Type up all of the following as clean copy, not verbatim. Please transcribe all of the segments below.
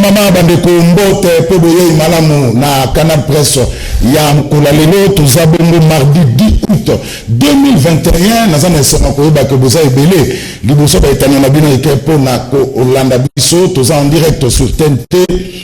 Mama bandeko mbote pe boye malamu na Canal Presse ya mkola lelo tozabongo mardi 10 août 2021 nazana sema ko ba ke boza ebele liboso ba etanya na bino ekepo na ko Olanda biso toza en direct sur TNT,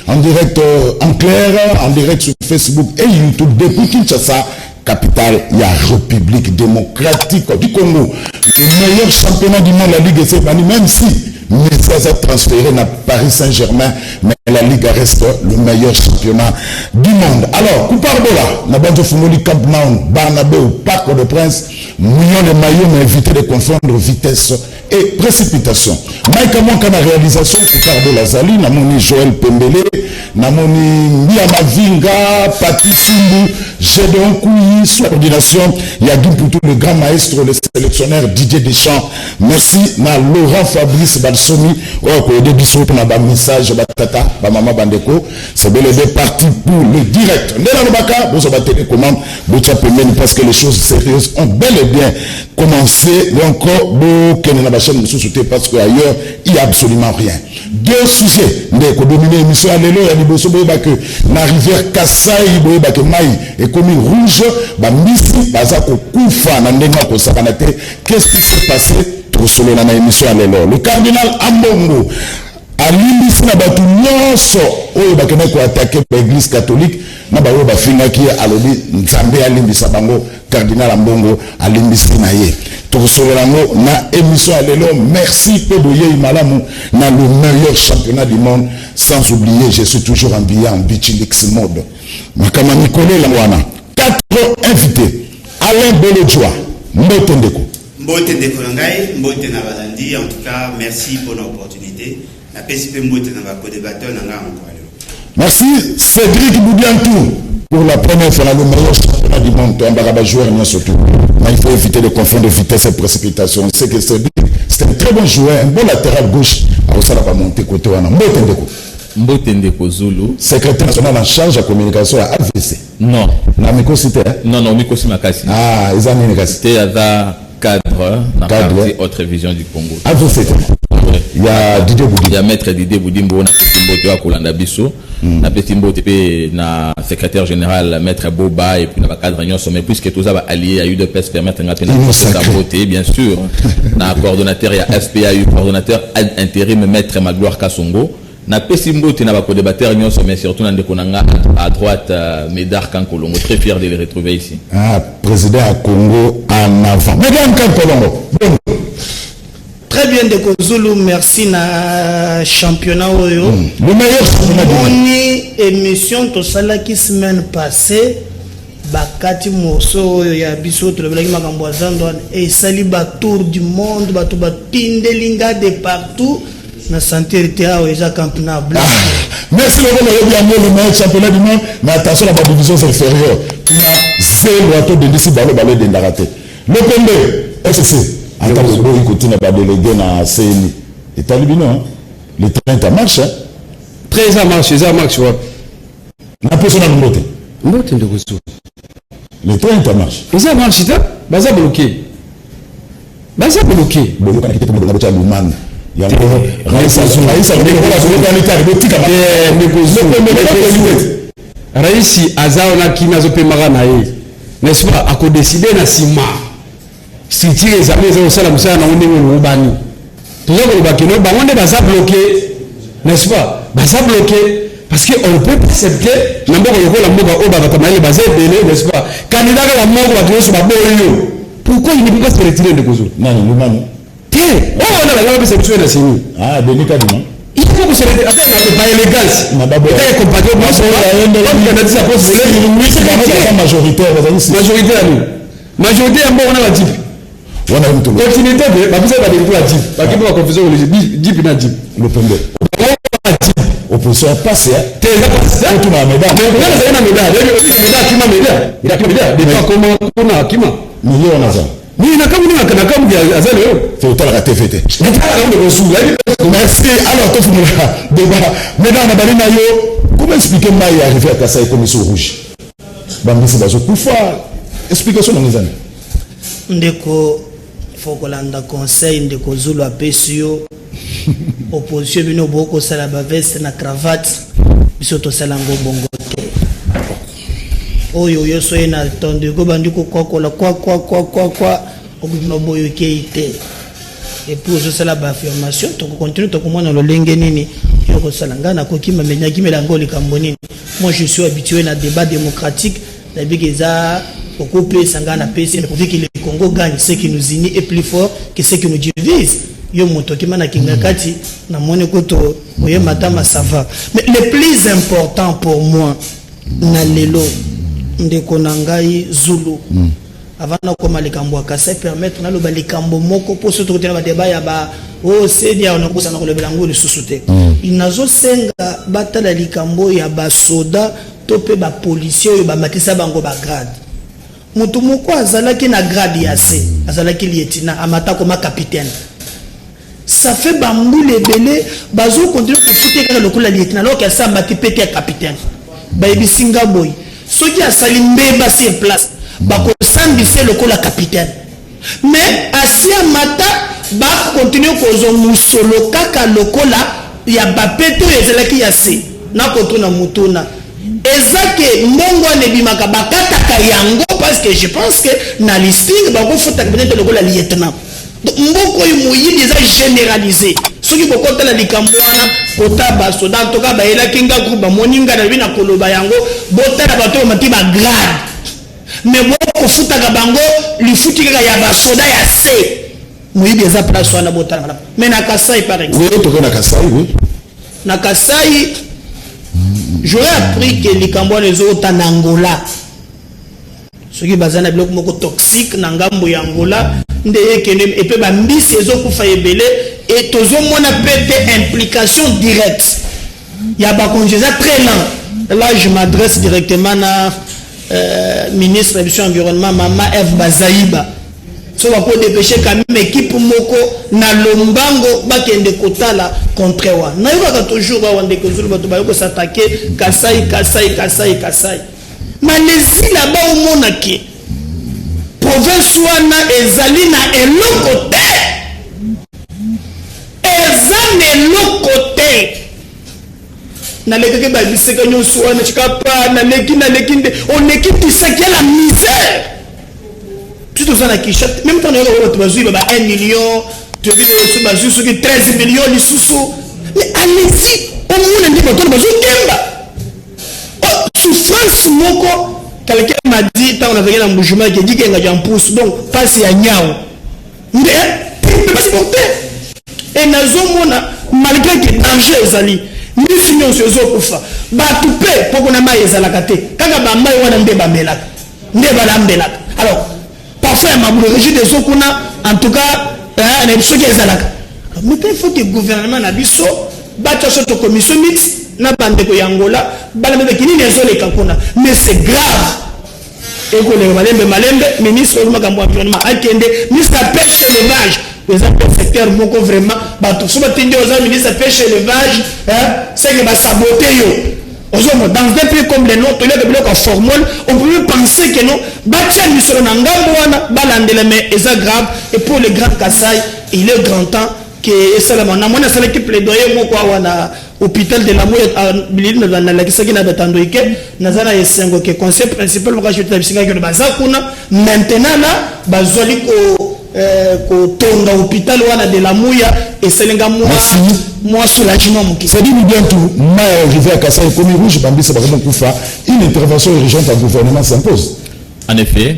en direct en clair, en direct sur Facebook et YouTube depuis Kinshasa, capitale ya République démocratique du Congo. Le meilleur championnat du monde, la Ligue est même si Messi a transféré à Paris Saint-Germain, mais la Ligue reste le meilleur championnat du monde. Alors, Couparbola, Nabanjo Fumoli Camp Nou, Barnabé au Parc de Prince, Mignon les maillots, mais éviter de confondre vitesse et précipitation. Mike Amonka na réalisation, Couparbola Zali, Namoni Joël Pembele, Namoni Miamavinga, Pati Sumbu, Gédéon Kouyi, sous la coordination, Yagim Poutou, le grand maestro, le sélectionneur Didier Deschamps. Merci, na Laurent Fabrice Balsoni, au début, na ba message, batata, ba maman bandeko, c'est bel et bien parti pour le direct. Ndela Nobaka, vous avez télécommande, vous avez parce que les choses sérieuses ont bel et bien commencé, mais encore, vous avez la chaîne de sous-souté parce qu'ailleurs, il n'y a absolument rien. Deux sujets, ndeko dominer l'émission à l'élo, il y a des beaux que la rivière Kassai, que Maï est comme rouge, bah Missi, Bazako Koufa, Nandenga, Kosabanate, qu'est-ce qui s'est passé? Tout solo dans l'émission à l'élo. Le cardinal Ambongo, à l'Imbisi, na batu nyonso, oyo bakene ko attaquer l'église catholique, na ba oyo ba finga ki alobi nzambe à l'Imbisi bango, cardinal Ambongo à l'Imbisi na ye. Tout solo na émission à l'élo. Merci Pédoye Imalamu, na le meilleur championnat du monde, sans oublier, je suis toujours habillé en Bichilix mode. Makama Nicolé Langwana. 4 invités. Alain Bolodjoa, Mbotendeko. Mbotendeko Ngai, Mbote Nabalandi, en tout cas, merci pour l'opportunité. La PCP Mbote Nabako-débatteur Nanga Mkwale. Merci Cédric Boudiantou pour la première fois le meilleur championnat du monde. Un baraba joueur, bien surtout. Mais il faut éviter de confondre de vitesse et précipitation. C'est que Cédric, c'est un très bon joueur, un bon latéral gauche. Alors ça va monter côté Wana. Mbotendeko. Mbotendeko Zulu. Secrétaire national en charge de la communication à AVC. Non. Na Miko Cité. Non, Miko Simakasi. Ah, ils ont mis C'était à cadre dans la partie Autre Vision du Congo. AVC. Il y a Didier Boudi. Il y a Maître Didier Boudimbo, na petit mbote wa Kolanda Bisso. Na petit mbote pe na secrétaire général Maître Boba et puis na cadre réunion sommet puisque tous ça allié à UDPS permettre na voter bien sûr. Na coordonnateur il y a FPAU coordonnateur intérim Maître Magloire Kasongo. Na petit mbote na ba co-débatteur réunion sommet surtout na ndekonanga à droite Médard Kankolongo, très fier de les retrouver ici. Ah, président à Congo en avant. Médard Kankolongo. Très bien de Kozulu, merci na championnat Oyo. Le meilleur championnat du monde. Mon émission to sala qui semaine passée bakati moso ya biso to lebelaki makambo azando et sali ba tour du monde ba to ba tindelinga de partout na santé terre eza campina blanc. Merci le meilleur championnat du monde, mais attention à la division inférieure. Tu as zéro ato de d'ici balo de ndaraté. Le Pembe SC. Attends, il continue à déléguer dans la CNI. Et t'as le bilan, le train ça marche, hein? Très ça marche, ouais. La personne a monté. Monté de Gossou. Le train ça marche. Et ça marche, ça? Ça bloqué. Ça bloqué. Bon, quand il était dans la Luman, il y a Raïssa, Raïssi, Azaona qui n'a pas maranaï. N'est-ce pas? À décider na Sima. Si tu es amis, ça la moussa na on bani. Tout ça pour bakino, bah on est basa bloqué, n'est-ce pas? Basa bloqué parce que on peut accepter. N'importe quoi la moga au baba tamali basa belé, n'est-ce pas? Candidat la moga va trouver sur la boyo. Pourquoi il ne peut pas se retirer de Gozo? Non, non, non. on a la gamme c'est tuer la signe. Ah, Denis Kadima. Il faut que c'est pas élégance. Ma babo. Et compatible moi on a dit ça pour se C'est majoritaire, majoritaire nous. Majoritaire bon on a la type. On a une tout. Continuité ba vous avez pas la type. Ba qui pas confusion le type na type. Le pembe. Opposition passé. T'es là passé. Tout ma médaille. Mais là c'est une médaille. Médaille qui m'a médaille. Il a qui médaille. Des fois comment on a qui m'a. Million on a ça. Ni na comme ya azalo. C'est autant la TFT. Merci. Alors, tout le monde débat. Maintenant, on a parlé de comment expliquer moi y arriver à Kassai Commission Rouge. Bambisi Bazo Koufa. Explication dans les années. Ndeko, faut que l'on conseil ndeko Zulu a pesio. Opposition bino boko sala ba veste na cravate. Biso to sala ngo bongo te. Oyo yo soye na tonde ko bandiko quoi. Okubino boyo keite. Et pour je la affirmation, tu continues à comprendre le lengenini. Moi je suis habitué à un débat démocratique. Pour dire que le Congo gagne, ce qui nous unit est plus fort que ce qui nous divise. Yo motoki mana kingakati na mone koto oye matama ça va. Mais le plus important pour moi na lelo ndeko nangai Zulu. Avant de commencer à Kassai permettre na loba likambo moko pour se trouver dans débat ya ba oh c'est dia on a kosa na kolebela ngo le susute inazo senga batala likambo ya ba soda to pe ba policier ba matisa bango ba grade mutu moko azalaki na grade ya C azalaki lieutenant amata comme capitaine ça fait bambu lebele bazo continuer ko foutre le kola lieutenant alors que ça mbati pété capitaine ba ebisinga boy soki asali mbeba sur place bako sambise lokola capitaine mais asia mata ba continue kozo musolo kaka lokola ya bapeto ezalaki ya se na kotuna mutuna ezake mbongo ne bimaka bakataka yango parce que je pense que na listing bako futa peut-être lokola lieutenant mboko yimoyi déjà généralisé soki bokota la likambwana kota ba soda en tout cas ba elaki ngaku ba moninga na bina koloba yango botala bato mati ba grade mais beaucoup futaka bango lifuti kaka ya basoda ya C moyibi eza place wana botala mais na Kassai par exemple oui to na Kassai oui na Kassai j'aurais appris que les Cambodgiens les autres en Angola ceux qui bazana biloko moko toxique na ngambo ya Angola ndeye kene et pe ba mbisi ezokufa ebele et tozomona pete implication directe ya ba congéza très lent là je m'adresse directement à ministre de l'environnement Mama Eve Bazaïba so va pour dépêcher quand même équipe moko na lombango bakende kotala contre wa na yoka toujours wa ndeke zulu bato ba yoko s'attaquer Kassai malesi là-bas au monaki province wana ezali na eloko te na lekeke ba biseka nyonso wana chikapa na leki on équipe tout ça qui est la misère tout ça na Kinshasa même temps on va bazui ba 1 million tu dis on bazui sur 13 millions les sous mais allez-y on monde ndi bato bazui kemba souffrance moko quelqu'un m'a dit tant on avait un mouvement qui dit qu'il y a un pouce donc passe ya nyao mais pas supporter et nazomona malgré que danger ezali mbisi nyonso ezokufa bato pe poko na mai ezalaka te kaka bamai wana nde bamelaka nde balambelaka alors parfois mabulu régie des okuna en tout cas na biso ki ezalaka mais il faut que le gouvernement na biso batia soto commission mixte na bandeko ya Angola balambe kinini ezoleka kuna mais c'est grave ekole malembe ministre de l'environnement akende ministre de la pêche et l'élevage les secteur moko vraiment bato so batindi aux ministres de la pêche et l'élevage c'est que va saboter yo dans un pays comme le nôtre il y a des blocs en formol on peut penser que non batia misolo na ngambo wana balandela mais c'est grave et pour le grand Kassai il est grand temps que ça la mona ça l'équipe plaidoyer moko wana hôpital de la Moya na la kisaki na batando ike nazana yesengo que conseil principal mo ka jeta bisinga que bazakuna maintenant là bazoli ko tonga hôpital wana de la Moya et selenga moi soulagement moki c'est dit bien tout mais arrivé à Kassai comme rouge bambi ça vraiment kufa une intervention urgente du gouvernement s'impose en effet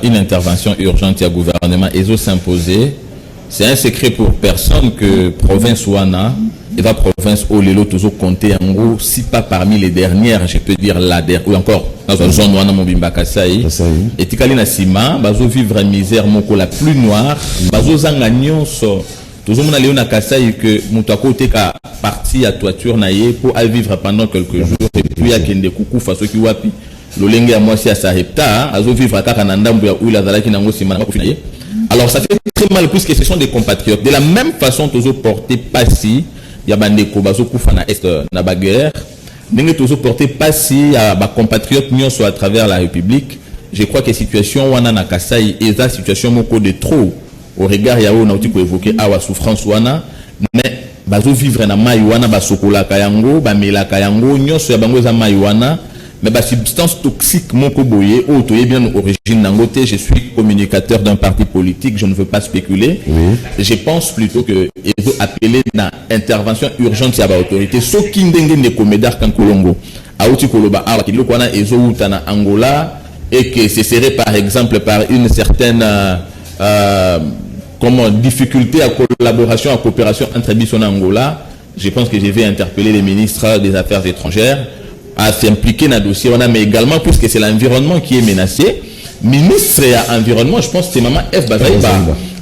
une intervention urgente du gouvernement ezo s'imposer c'est un secret pour personne que province Wana et la province Olelo toujours compté en gros, si pas parmi les dernières, je peux dire la dernière, ou encore dans une zone Wana Mobimba Kasai, et Tikali Nasima, bazo vivre en misère moko la plus noire, bazo zanga nyonso, toujours mon aléo na Kasai que moutako teka parti à toiture naïe pour aller vivre pendant quelques jours, et puis à Kende Kuku faso ki wapi, l'olenge à moi si à Sahepta, azo vivre à Kakanandambu ya Oula Zalaki Nango Sima Nango Finaye. Alors ça fait très mal puisque ce sont des compatriotes. De la même façon, toujours porté passi, il y a des Kobazo Koufana Est na baguerre, n'est toujours porté passi à des compatriotes soit à travers la République. Je crois que la situation wana na Kasai est la situation moko de trop au regard ya on a évoqué awa souffrance wana, mais bazo vivre na mai wana ba sokola kayango, ba mela kayango, nyonso ya bango za mai wana. Mais la substance toxique, mon koboye, bien origine nangote, je suis communicateur d'un parti politique, je ne veux pas spéculer. Oui. Je pense plutôt que il faut appeler une intervention urgente à l'autorité. Ce qui n'est pas comédar quand Colombo, à outi Koloba, à qui le kwana ezo utana Angola, et que ce serait par exemple par une certaine difficulté à collaboration, à coopération entre Bisson et Angola. Je pense que je vais interpeller les ministres des Affaires étrangères à s'impliquer dans le dossier, mais également puisque c'est l'environnement qui est menacé. Ministre à environnement, je pense que c'est maman F. Bazaïba.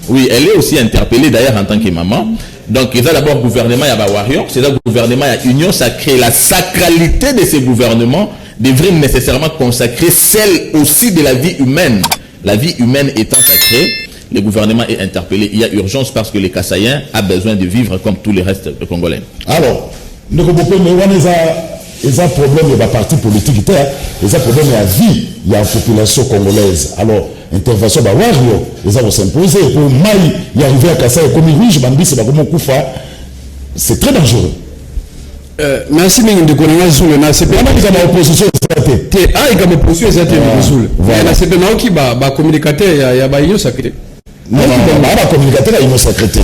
Oui, elle est aussi interpellée d'ailleurs en tant que maman. Donc, il y a d'abord gouvernement, il y a Warrior, c'est le gouvernement, il y a Union sacrée. La sacralité de ces gouvernements devrait nécessairement consacrer celle aussi de la vie humaine. La vie humaine étant sacrée, le gouvernement est interpellé. Il y a urgence parce que les Kassaïens ont besoin de vivre comme tous les restes de Congolais. Alors, nous ils ont un problème de la parti politique, ils ont un problème de la vie de la population congolaise. Alors, intervention de Wario, ils ont s'imposer pour Maï, y arriver à Kassai, comme Rouge, Bambi, c'est comme Koufa. C'est très dangereux. Merci, mais de connaître sur le NACP. Il y a une opposition. Ah, il y a une opposition. Voilà. C'est un qui va communicateur, il y a une sacrée. Non, on va communicateur à une secrétaire.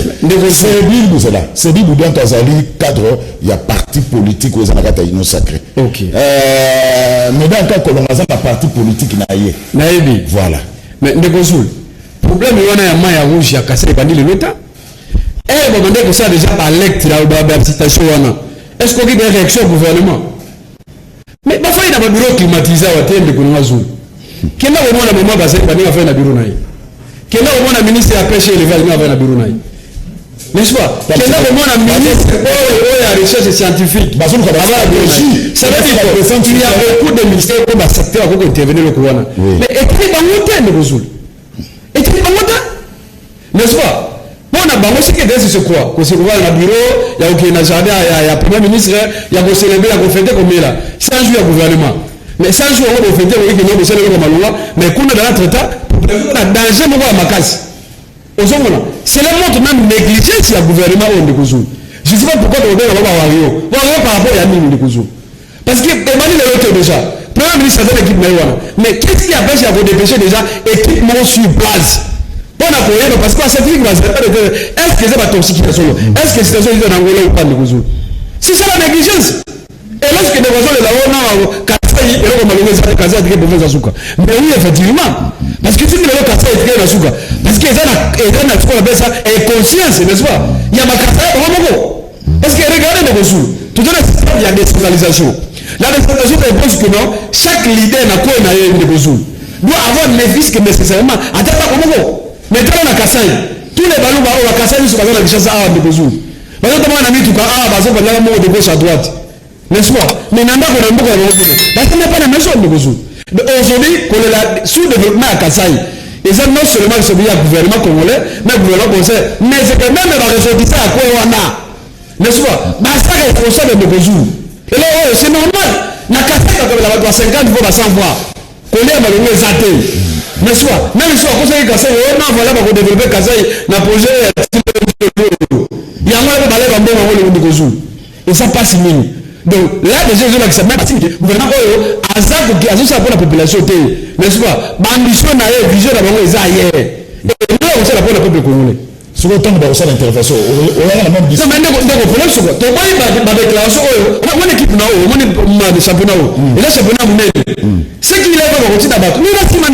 C'est dit que dans un cadre, il y a parti politique où ils ont une sacrée. Ok. Mais dans le cas où on a un parti politique, voilà. Mais le problème, il y a un maillot rouge, il y a cassé les l'État. Et vous demandez que ça déjà par l'acte, la citation. Est-ce qu'on a une réaction au gouvernement? Mais parfois, il y a un bureau climatisé à terre de Gounouazou. Quel est le moment où la maman va faire un bureau? Quel est le moment où la ministre a pêché et va faire un bureau? N'est-ce pas? Quel est le moment où la ministre a la recherche scientifique? Ça veut dire qu'il y a beaucoup de ministères comme le secteur qui intervenir le Kouana. Mais écrit dans le thème de Bozoul. Écrit dans le thème. N'est-ce pas? Bon, on a pas aussi que c'est quoi? Quand c'est quoi le bureau, il y a aucun jardin, il y a premier ministre, il y a célébrer, il y a fêter comme là. 100 jours au gouvernement. Mais 100 jours on va fêter, oui, que nous célébrer comme Malonga, mais qu'on a dans notre temps, on a danger, on va à ma casse. C'est le montre même négligence, il y a gouvernement au Ndekouzoul. Je ne sais pas pourquoi on va voir Wario. Wario par rapport à Yamini Ndekouzoul. Parce que Emmanuel est déjà. Premier ministre de l'équipe Maïwana. Mais qu'est-ce qui empêche à vous dépêcher déjà équipement sur place? Bon, parce que cette ligne, est-ce que c'est la toxication? Est-ce que c'est la situation en Angola ou pas de Gouzou? C'est ça la négligence. Et lorsque les raisons de la ONU, Kassai, et là, on m'a donné ça, Kassai, et pour faire Zazouka. Mais oui, effectivement. Parce que si tu veux Kassai, et pour Zazouka, parce qu'ils ont ce qu'on appelle ça, et conscience, n'est-ce pas? Il y a ma Kassai, vraiment. Parce que regardez les Gouzou. Tout à l'heure, il y a des centralisations. La décentralisation, elle pense que non, chaque leader n'a quoi une Gouzou. Doit avoir les risques nécessairement. Attends, pas comment? Mais quand on a Kassai, tous les ballons à Kassai, ils sont dans la richesse à de Bouzou. Mais quand on a mis tout cas, parce qu'on a un mot de gauche à droite. N'est-ce pas? Mais n'a pas qu'on a beaucoup de Bouzou. Parce qu'on n'a pas la maison de Bouzou. Aujourd'hui, qu'on est là, sous-développement à Kassai, ils ont non seulement celui à gouvernement congolais, mais le gouvernement conseil, mais c'est que même la ressortissant à quoi on a. N'est-ce pas? Mais ça est responsable de Bouzou. Et là, c'est normal. Na Kassai, quand on a 50, il faut la 100 fois. Qu'on est à Malonga Zate. N'est-ce pas? Même si on conseille Kassai, on voilà pour développer Kassai, n'a projet, il y a un balai en bon de Gouzou. Et ça passe mine. Donc là, déjà, je sais même pas si le gouvernement a ça pour la population, n'est-ce pas? Ambition n'a pas vision d'abord les ailleurs. Et là, on sait la pour le peuple congolais. Sur le temps de ça l'intervention, on a la même discussion. Non, mais on problème sur quoi? Tu vois, ma déclaration, on a équipe on a championnat. Et là, championnat, c'est qu'il est vraiment continué à battre. Mais là, si on a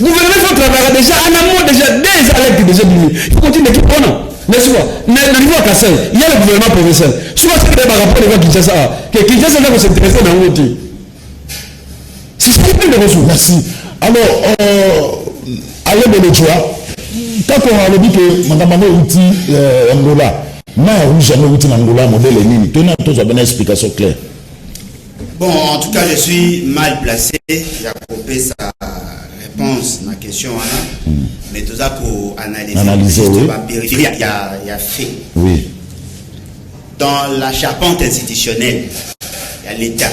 Le gouvernement fait travailler déjà en amont, déjà des alertes déjà bliées. Il continue d'équipe n'est-ce pas? Le niveau à Kassai, il y a le gouvernement provincial. Soit c'est par rapport à Kinshasa, que Kinshasa va s'intéresser dans le côté. C'est ça qui est le ressources. Merci. Alors, allez de l'Ochoa, quand on a le dit que Madame outil Angola, mais oui, jamais outil Angola, modèle et nini, tenant tous à une explication claire. Bon, en tout cas, je suis mal placé. J'ai coupé sa réponse à ma question. Mais tout ça pour analyser oui. Il y a fait. Oui. Dans la charpente institutionnelle, il y a l'État.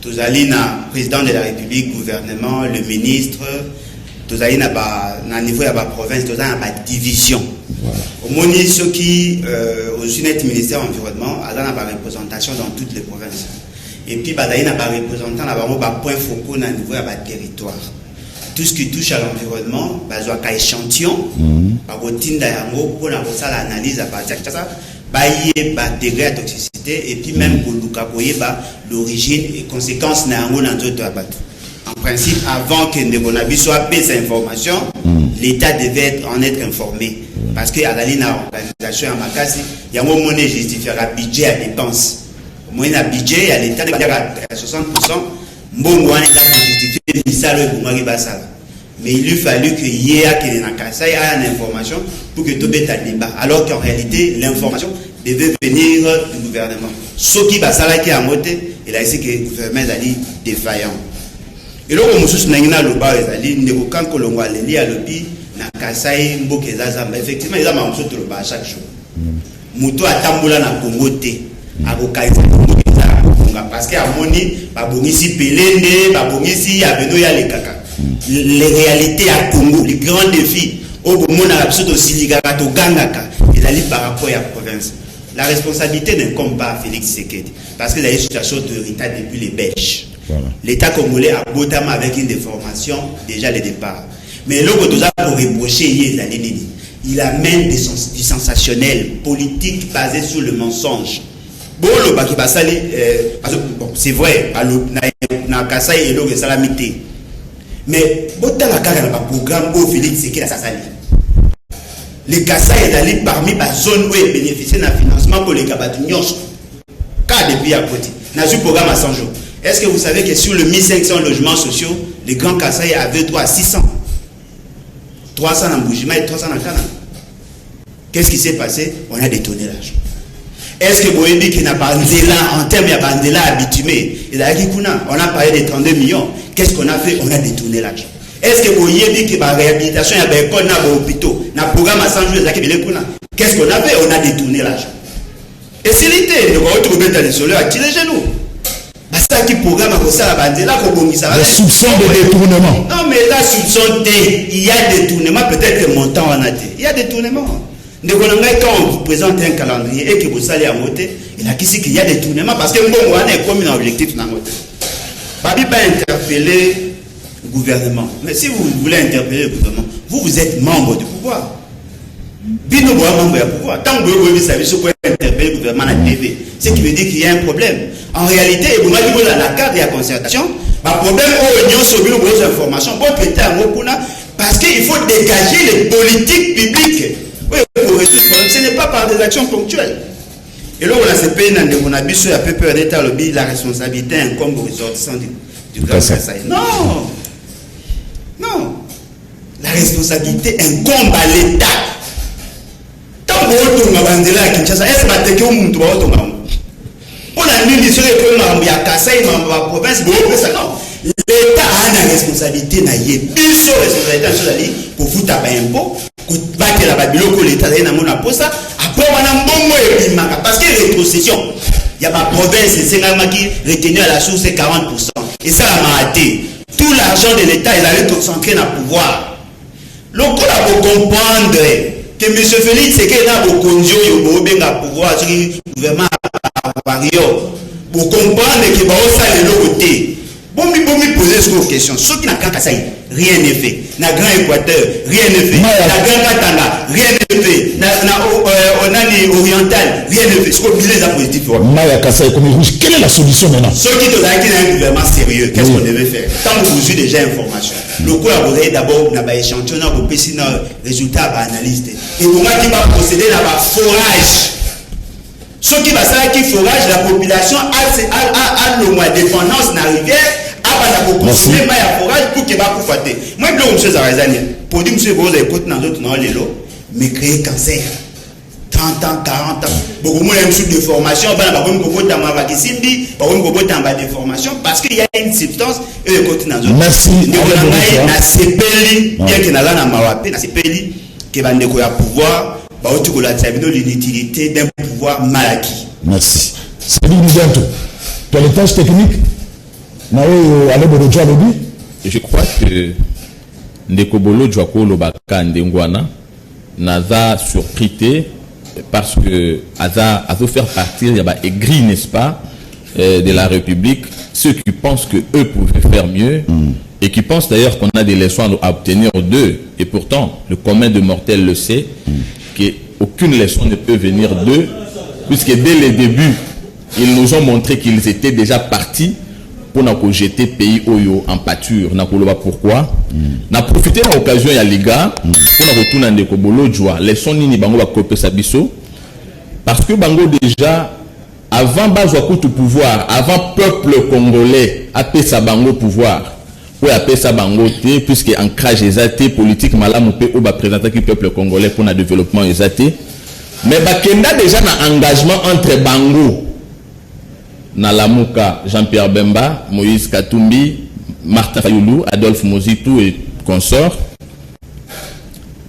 Tous allez le président de la République, gouvernement, le ministre, tous allez au niveau de la province, tous allez la division. Au moins, ceux qui, au UNET ministère de l'Environnement, ils ont la représentation dans toutes les provinces. Et puis, ils ont la représentation dans point focaux au niveau de la territoire. Tout ce qui touche à l'environnement, il y a un échantillon, il y a l'analyse à partir de ça. Il y a un degré de toxicité et puis même pour l'origine et conséquences en principe, avant que Nebonabi soit payé cette information, l'État devait en être informé. Parce qu'il y a une organisation à Makassi, il y a un moment qui justifiera budget à dépenses. Au moins, il y a un budget, il y a l'État de à 60%. Bon, l'État de justifier le salaire pour moi. Mais il lui fallu qu'il y ait une information pour que tout ait un débat. Alors qu'en réalité, l'information devait venir du gouvernement. Ce qui va s'arrêter à moté, il a essayé que le gouvernement est défaillant. Et là, on se souvient que le bar est allé, il y a un colongo à l'Eli à l'Opi, effectivement, il a un peu de chaque jour. Mouto a tamboula na Congo té, a Bokaïsa parce qu'à Moni, Babongisi Pelende, Babongisi Abeno ya les kaka. Les réalités à Congo, les grands défis, au monde a absolument aussi ligarato gangaka, ils allaient par rapport à la province. La responsabilité n'incombe pas à Félix Tshisekedi, parce qu'il y a une situation de retard depuis les Belges. Voilà. L'État congolais a notamment avec une déformation déjà le départ. Mais là, pour reprocher, il amène du sensationnel politique basé sur le mensonge. Bon, c'est vrai, na Kassai et l'eau de Salamité. Mais bon, dans la programme où Félix Tshisekedi a sali. Les Kassai est allé parmi les zones où ils bénéficient d'un financement pour les Kabatignons. Car depuis à côté, dans ce programme à 100 jours. Est-ce que vous savez que sur le 1500 logements sociaux, les grands Kassai avaient droit à 600? 300 en Boujima et 300 en Kana. Qu'est-ce qui s'est passé? On a détourné l'argent. Est-ce que Boébi qui n'a pas en termes de bandela habitué, on a parlé de 32 millions. Qu'est-ce qu'on a fait? On a détourné l'argent. Est-ce que Boébi qui a réhabilitation, il y a des écoles, des hôpitaux, un programme à 100 jours, qu'est-ce qu'on a fait? On a détourné l'argent. Et c'est l'idée, nous avons trouvé dans les solaires à tirer les genoux. Ça qui programme à ça, les soupçons de détournement. Non, mais là, soupçon il y a détournement, peut-être montant en a été. Il y a détournement. Quand on vous présente un calendrier et que vous allez à monter, il a qu'il y a détournement parce que bon, on est comme un objectif dans notre. Babi pas interpeller le gouvernement. Mais si vous voulez interpeller le gouvernement, vous êtes membre du pouvoir. Bino bois membre du pouvoir. Tant que vous savez ce qu'on interpeller le gouvernement à la TV, ce qui veut dire qu'il y a un problème. En réalité, vous m'avez dit la carte de la concertation, le problème au union sur vos informations, parce qu'il faut dégager les politiques publiques. Oui, ce n'est pas par des actions ponctuelles. Et là, on a ce pays, on a vu sur la peur d'État, la responsabilité incombe aux ressortissants du Grand Kassai. Non! Non! La responsabilité incombe à l'État. Tant que vous avez à Kinshasa, est-ce que vous avez on a une mission que y a Kassai, la province, non. L'État a une responsabilité, une seule responsabilité pour foutre un impôt, pour battre la Babylone, l'État a une poste. Après, on a un bon mot parce que rétrocession, il y a ma province, c'est qui retenu à la source 40%. Et ça a raté. Tout l'argent de l'État, il allait concentrer dans le pouvoir. Donc, on a beau comprendre que M. Félix, c'est qu'il a beau conduire, il a beau pouvoir sur le gouvernement. Pour comprendre que ça est le côté. Bon, me poser cette question. Ceux qui n'ont qu'à Kassai, rien n'est fait. Dans Grand Équateur, rien n'est fait. Dans Grand Katanga, rien n'est fait. On a orientale, rien ne fait. Ce qu'on dit, les positifs. Maya Kassai comme rouge. Quelle est la solution maintenant? Ceux qui ont un gouvernement sérieux, qu'est-ce qu'on devait faire? Tant que vous avez déjà information, le coup a posé d'abord dans l'échantillon, dans le PC, dans le résultat à l'analyse. Et pour moi, qui va procéder dans le forage. Ceux qui va faire qui forage, la population a le moins de dépendance dans la rivière, a pas de consommer ma forage pour qu'il va pour fâter. Moi, je veux M. Zarazani, pour dire M. Bozo, écoute, dans d'autres dans les lots, mais créer cancer. 30 ans, 40 ans. Beaucoup moins de formation, parce qu'il y a une substance et le côté dans merci. qui va pouvoir l'inutilité d'un pouvoir mal acquis. Merci. C'est lui bientôt. Tu as les tâches techniques. Je crois que Ndekobolo Djwako Lobaka Ndengwana n'a surpris parce que Aza faire partir, il y a aigri, n'est-ce pas, de la République, ceux qui pensent que eux pouvaient faire mieux et qui pensent d'ailleurs qu'on a des leçons à obtenir d'eux. Et pourtant, le commun de mortels le sait, qu'aucune leçon ne peut venir d'eux, puisque dès le début, ils nous ont montré qu'ils étaient déjà partis pour nous jeter le pays en pâture. Pourquoi? On a profité de l'occasion, il y a les gars, pour nous retourner dans le Kobolo Djoua. Les sons ni bango va copier sa biso. Parce que bango déjà, avant Bazouakou tout pouvoir, avant peuple congolais, appelé sa bango pouvoir, ou appelé sa bango té, puisque ancrage exaté, politique malam ou ba présenter le peuple congolais pour le développement exaté. Mais bakenda déjà un engagement entre bango. Nalamuka, Jean-Pierre Bemba, Moïse Katumbi, Martin Fayoulou, Adolphe Mozitou et consorts.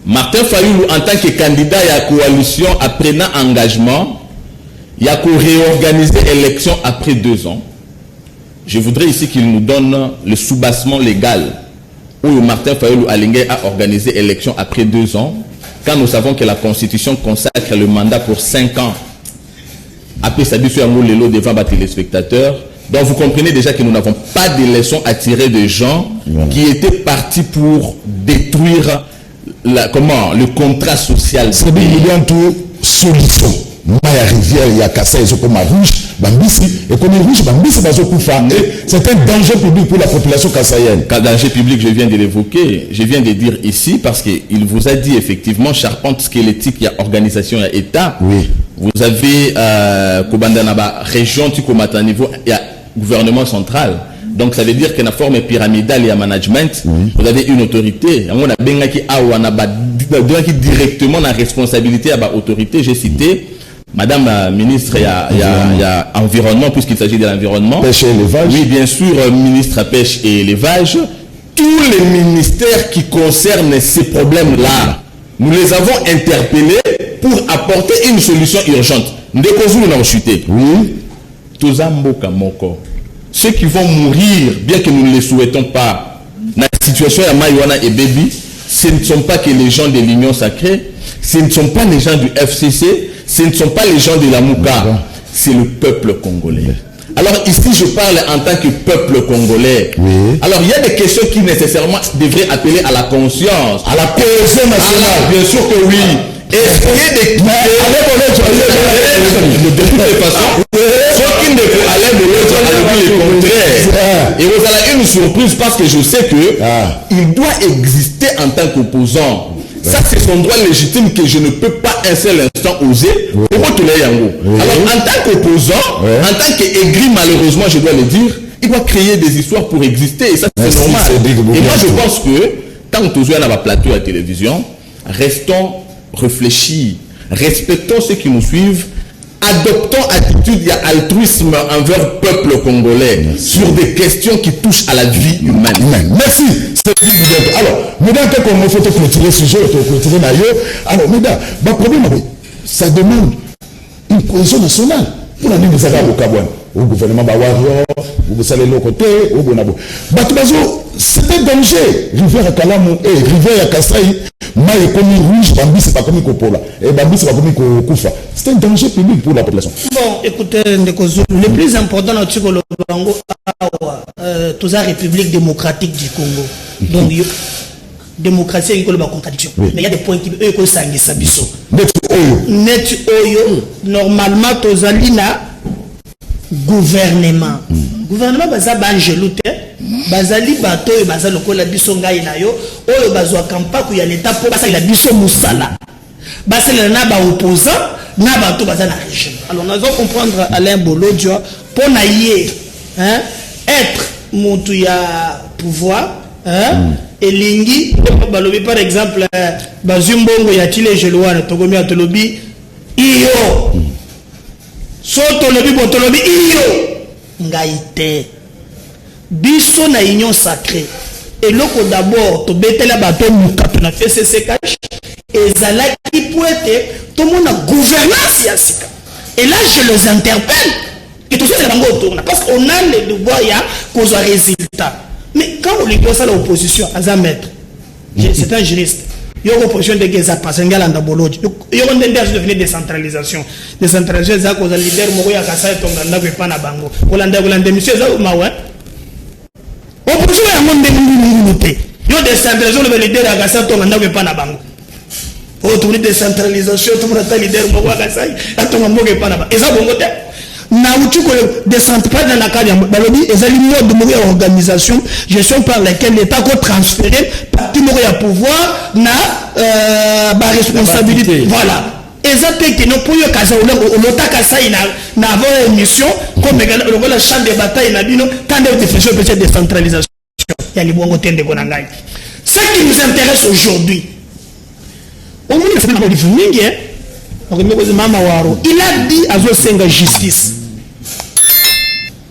Martin Fayoulou, en tant que candidat à la coalition, après un engagement, il y a qu'à réorganiser l'élection après 2 ans. Je voudrais ici qu'il nous donne le soubassement légal où Martin Fayoulou a organisé l'élection après 2 ans, quand nous savons que la Constitution consacre le mandat pour 5 ans. Après ça dit sur un mot devant les téléspectateurs. Donc vous comprenez déjà que nous n'avons pas de leçons à tirer de gens qui étaient partis pour détruire le contrat social. C'est bien, il y a une solution. Maya rivière, il y a Kassai, ils sont comme rouge, Bambisi, et comme rouge, Bambisi, c'est un danger public pour la population kassaïenne. Danger public, je viens de l'évoquer, je viens de dire ici, parce qu'il vous a dit effectivement, charpente squelettique, il y a organisation, il y a État. Oui. Vous avez Kobandanaba, région, niveau, il y a gouvernement central. Donc ça veut dire qu'il y a une forme pyramidale, il y a management. Vous avez une autorité. On a directement la responsabilité à l'autorité. J'ai cité Madame la ministre, il y a environnement, puisqu'il s'agit de l'environnement. Pêche et élevage. Oui, bien sûr, ministre pêche et élevage. Tous les ministères qui concernent ces problèmes-là, nous les avons interpellés pour apporter une solution urgente. Oui. Ceux qui vont mourir, bien que nous ne les souhaitons pas, dans la situation de Maïwana et Baby, ce ne sont pas que les gens de l'Union Sacrée, ce ne sont pas les gens du FCC, ce ne sont pas les gens de la Mouka, c'est le peuple congolais. Alors ici, je parle en tant que peuple congolais. Oui. Alors il y a des questions qui nécessairement devraient appeler à la conscience, à la cohésion nationale. Bien sûr que oui. Essayez de toutes les façons, ce qui ne peut aller de l'autre à le contraire. Et vous avez une surprise parce que je sais que il doit exister en tant qu'opposant. Ça, c'est son droit légitime que je ne peux pas un seul instant oser. Alors, en tant qu'opposant, en tant qu'aigri, malheureusement, je dois le dire, il doit créer des histoires pour exister. Et ça, c'est normal. Et moi, je pense que, tant que nous sommes à la plateau à la télévision, restons réfléchis, respectons ceux qui nous suivent, adoptons attitude et altruisme envers le peuple congolais sur des questions qui touchent à la vie humaine. Merci. Alors, mesdames, quand on faut clôturer ce sujet, clôturer d'ailleurs. Alors, mesdames, le problème, ça demande une cohésion nationale. Pour la ligne des Arabes au Kabouane, au gouvernement Bawario, au Salé côté, au Bonabo. Batubazo, c'est un danger. Rivière à Kalamou et Rivière à Kassai, Maï comme rouge, Bambi c'est pas comme Kopola, et Bambi c'est pas comme Koufa. C'est un danger public pour la population. Bon, écoutez, le plus important dans le Bango, toute la République démocratique du Congo. Donc, démocratie il y a une contradiction mais il y a des points qui eux sangisa biso net oyo normalement tozali na gouvernement gouvernement baza banjelu te bazali bato oyo baza lokola biso ngai na yo oyo bazwa kampaku ya l'état po basalela biso musala basalela na ba opposant na bato baza na régime. Alors nous allons comprendre Alain Bolodjo pour naïe hein être mutu ya pouvoir hein et lingi balobi par exemple bazumbongo ya tile jeloana togomi atolobi iyo soto lobi botolobi iyo ngaite biso na union sacrée et loko d'abord to betela bato mukato na FCCK ezalaki pour être tout le monde a gouvernance yassika. Et là je les interpelle et tout ça c'est la tourne parce qu'on a le devoir ya cause résultat. Mais quand on lui pose à l'opposition à maître c'est un juriste il y a opposition de Geza Pasengala and Boloji il y a une tendance de décentralisation ça cause leader moko ya kasa tonganda ko pa na bango kolanda monsieur za mawa opposition ya monde nguluté yo décentralisation le leader ya kasa tonganda ko pa na bango autour décentralisation tout le monde leader moko kasa atonga moko pa na bango eza bongo te na utuko décentralisation dans la cadre balobi ezali mode moko ya organisation gestion par laquelle l'état ko transférer parti moko ya pouvoir na ba responsabilité voilà exactement que non pour yo kaza olotaka ça na avoir une mission comme le champ de bataille na bino tant de définition peut-être décentralisation ya libongo tende ko na ngai ce qui nous intéresse aujourd'hui au moins c'est pas difficile hein il a dit à Zosenga justice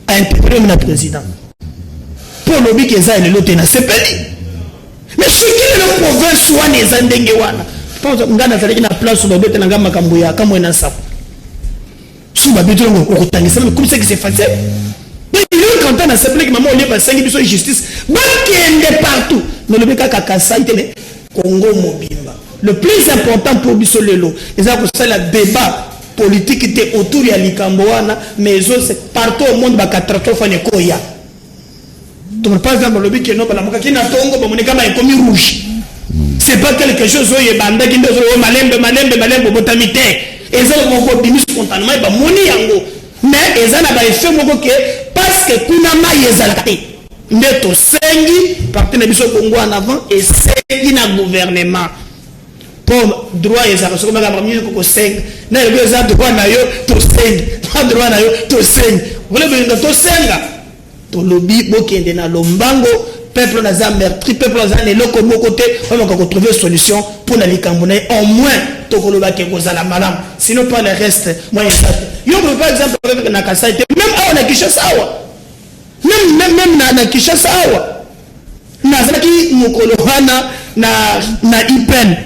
à interpeller le président pour le but qu'ils aient l'autre na CPI mais ce qui est le province soit les andenge wana pense ngana zalaki na place sur babete na ngama kambuya kamwe na sapo sous babete ngo okutangisa mais comme ça qui s'est fait mais il est content na CPI que maman on est passé biso justice bakende partout mais le beka kakasa itele Congo mobimba. Le plus important pour Bissolelo, c'est ça le débat politique était autour de l'Ikamboana, mais c'est partout au monde, il y a 4 fois de Koya. Donc, par exemple, le but qui est non, qui n'a pas commis rouge. C'est pas quelque chose où il y a banda qui est malembe, botamité. Et ça, on va dire spontanément, il va mourir. Mais ils ont un effet parce que Kunama est à la tête. Neto sengi, parti de biso Congo en avant, et sengi na gouvernement. Pour droit et ça, parce que ma mieux que sengi. Na yo za droit na yo to sengi. Pas droit na yo to sengi. Vous voulez que to senga. To lobby bokende na lombango, peuple na za meurtri, peuple na za ne loko mokote, on va trouver solution pour la likambone au moins to koloba ke kozala malam. Sinon pas le reste, moi ça. Yo par exemple avec na Kasai, même à on a Kinshasa même na Kinshasa awa nazaki mokolo wana na Ipen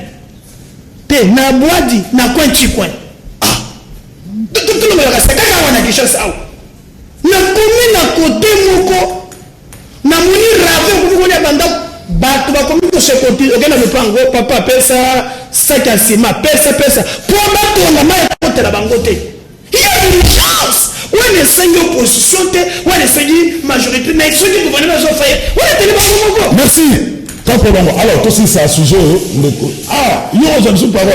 te na Bwadi na Kwenchi tout le monde kaka wana Kinshasa awa na komi na côté moko na moni rave ko ko banda bato ba komi ko se côté okena le pango papa pesa saka sima pesa pour bato na mai côté la bangote il y a une chance. On est 5 oppositions, on est 5 majorité, mais ceux qui gouvernement ont fait, on est tellement bon. Merci. Alors, tout ça, sujet. Ah, il y a une parole.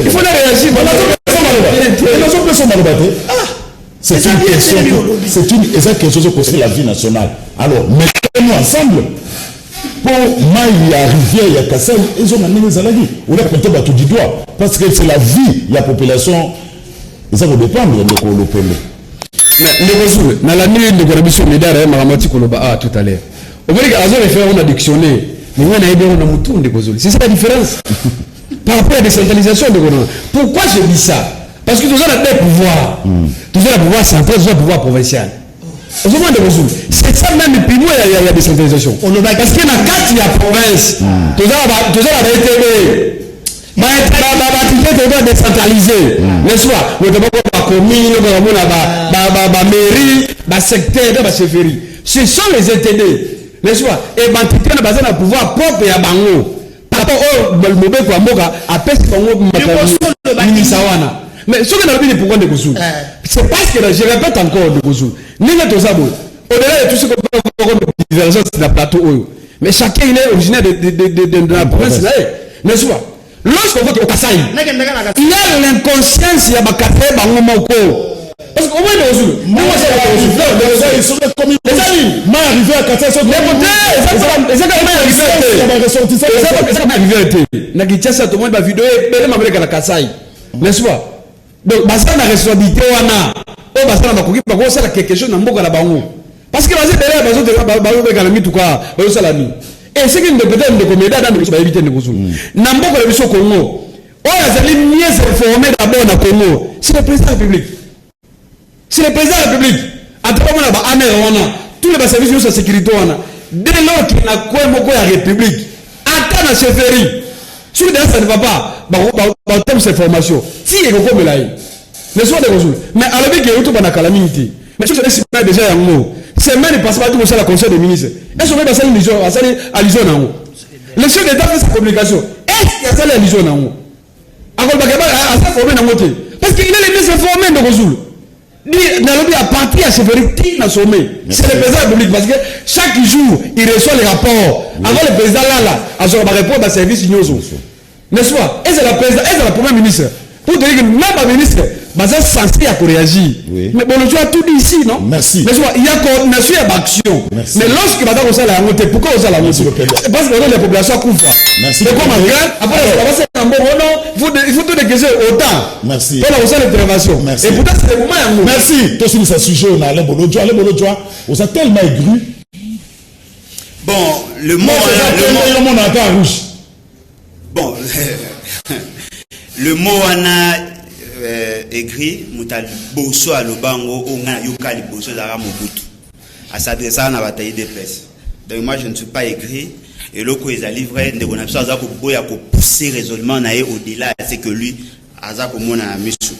Il faut réagir. C'est une question sur la vie nationale. Alors, mettons-nous ensemble. Pour Maïa Rivière, il y a Kassel, ils ont amené les alagis. On a compté tout du doigt. Parce que c'est la vie, la population. Ils ont dépendre de le pelle. Mais dans la nuit de Gorabisson, les dards, Maramati Koloba tout à l'heure. Au moins, ils ont fait un dictionnaire. Mais on a aidé un mouton de Gozoli. C'est ça la différence. Par rapport à la décentralisation de Gozoli. Pourquoi je dis ça? Parce que nous avons le pouvoir. Nous avons le pouvoir central, nous avons le pouvoir provincial. C'est ça même le piment il y a décentralisation. Parce qu'il y a 4 provinces. Tout ça va être décentralisé. N'est-ce pas? Nous avons la commune, la mairie, le secteur, la chefferie. Ce sont les intérêts. N'est-ce pas? Et l'entité n'a pas un pouvoir propre à Bango. Par rapport au Mobé Kwamoka, à Pesque Bango, mais ce que nous avons dit pourquoi de Gouzou, c'est parce que je répète encore de Gouzou. Nous avons au-delà de tout ce qu'on peut avoir de divergence sur le plateau, mais chacun il est originaire de la province, n'est-ce pas? Lorsqu'on vote au Kasaï, il y a l'inconscience, il y a Bakate, Bangomoko. Parce qu'au moins, les amis, mais arrivé à Kasaï, n'est-ce pas? Donc, la responsabilité, c'est quelque chose parce que et ce qui ne peut être de comédie dans le éviter de Congo. N'importe le Congo. Oh, ils allaient mieux s'informer d'abord dans le Congo. C'est le président de la République. C'est le président de la République. À travers tous les services de sécurité, dès lors qu'il n'a quoi la République, attends la chefferie. Si ça ne va pas, on tombe ces formations. Si il y a un peu de ne soit des ressources. Mais à la vie, il y a une calamité. Mais si c'est déjà un mot. C'est même pas tout le conseil des ministres. Est-ce qu'on va passer à l'ison? Le chef d'État fait sa communication. Est-ce qu'il y a ça à l'ison? Parce qu'il est les désinformés de Rosoul. Il a parti à sévérité dans le sommet. C'est le président de la République. Parce que chaque jour, il reçoit les rapports. Avant le président là, à son rapport dans le service Ignoso. N'est-ce pas? Et c'est la première ministre. Pour dire que même la ministre, c'est censé réagir. Oui. Mais bon, tu as tout dit ici, non? Merci. Mais il y a coordination et action. Merci. Mais lorsque madame Ossala a monté, pourquoi Ossala a monté? Parce que les populations couvrent. Merci. Mais comme après, il faut tout décaisser autant. Merci. Pour la Ossala d'intervention. Merci. Et pourtant, c'est le moment. Merci. Toi, sur ce sujet, on a Alain Bolodjoa. Alain Bolodjoa, on a tellement aigru. Bon, le mot. Bon, le mot on a écrit mutal boso à lobango on a yokali boso d'ara mobutu à s'adresser à la bataille des presse. Donc moi je ne suis pas écrit et loko est livré de on a besoin de boya ko pousser raisonnement na au-delà c'est que lui aza ko mona misu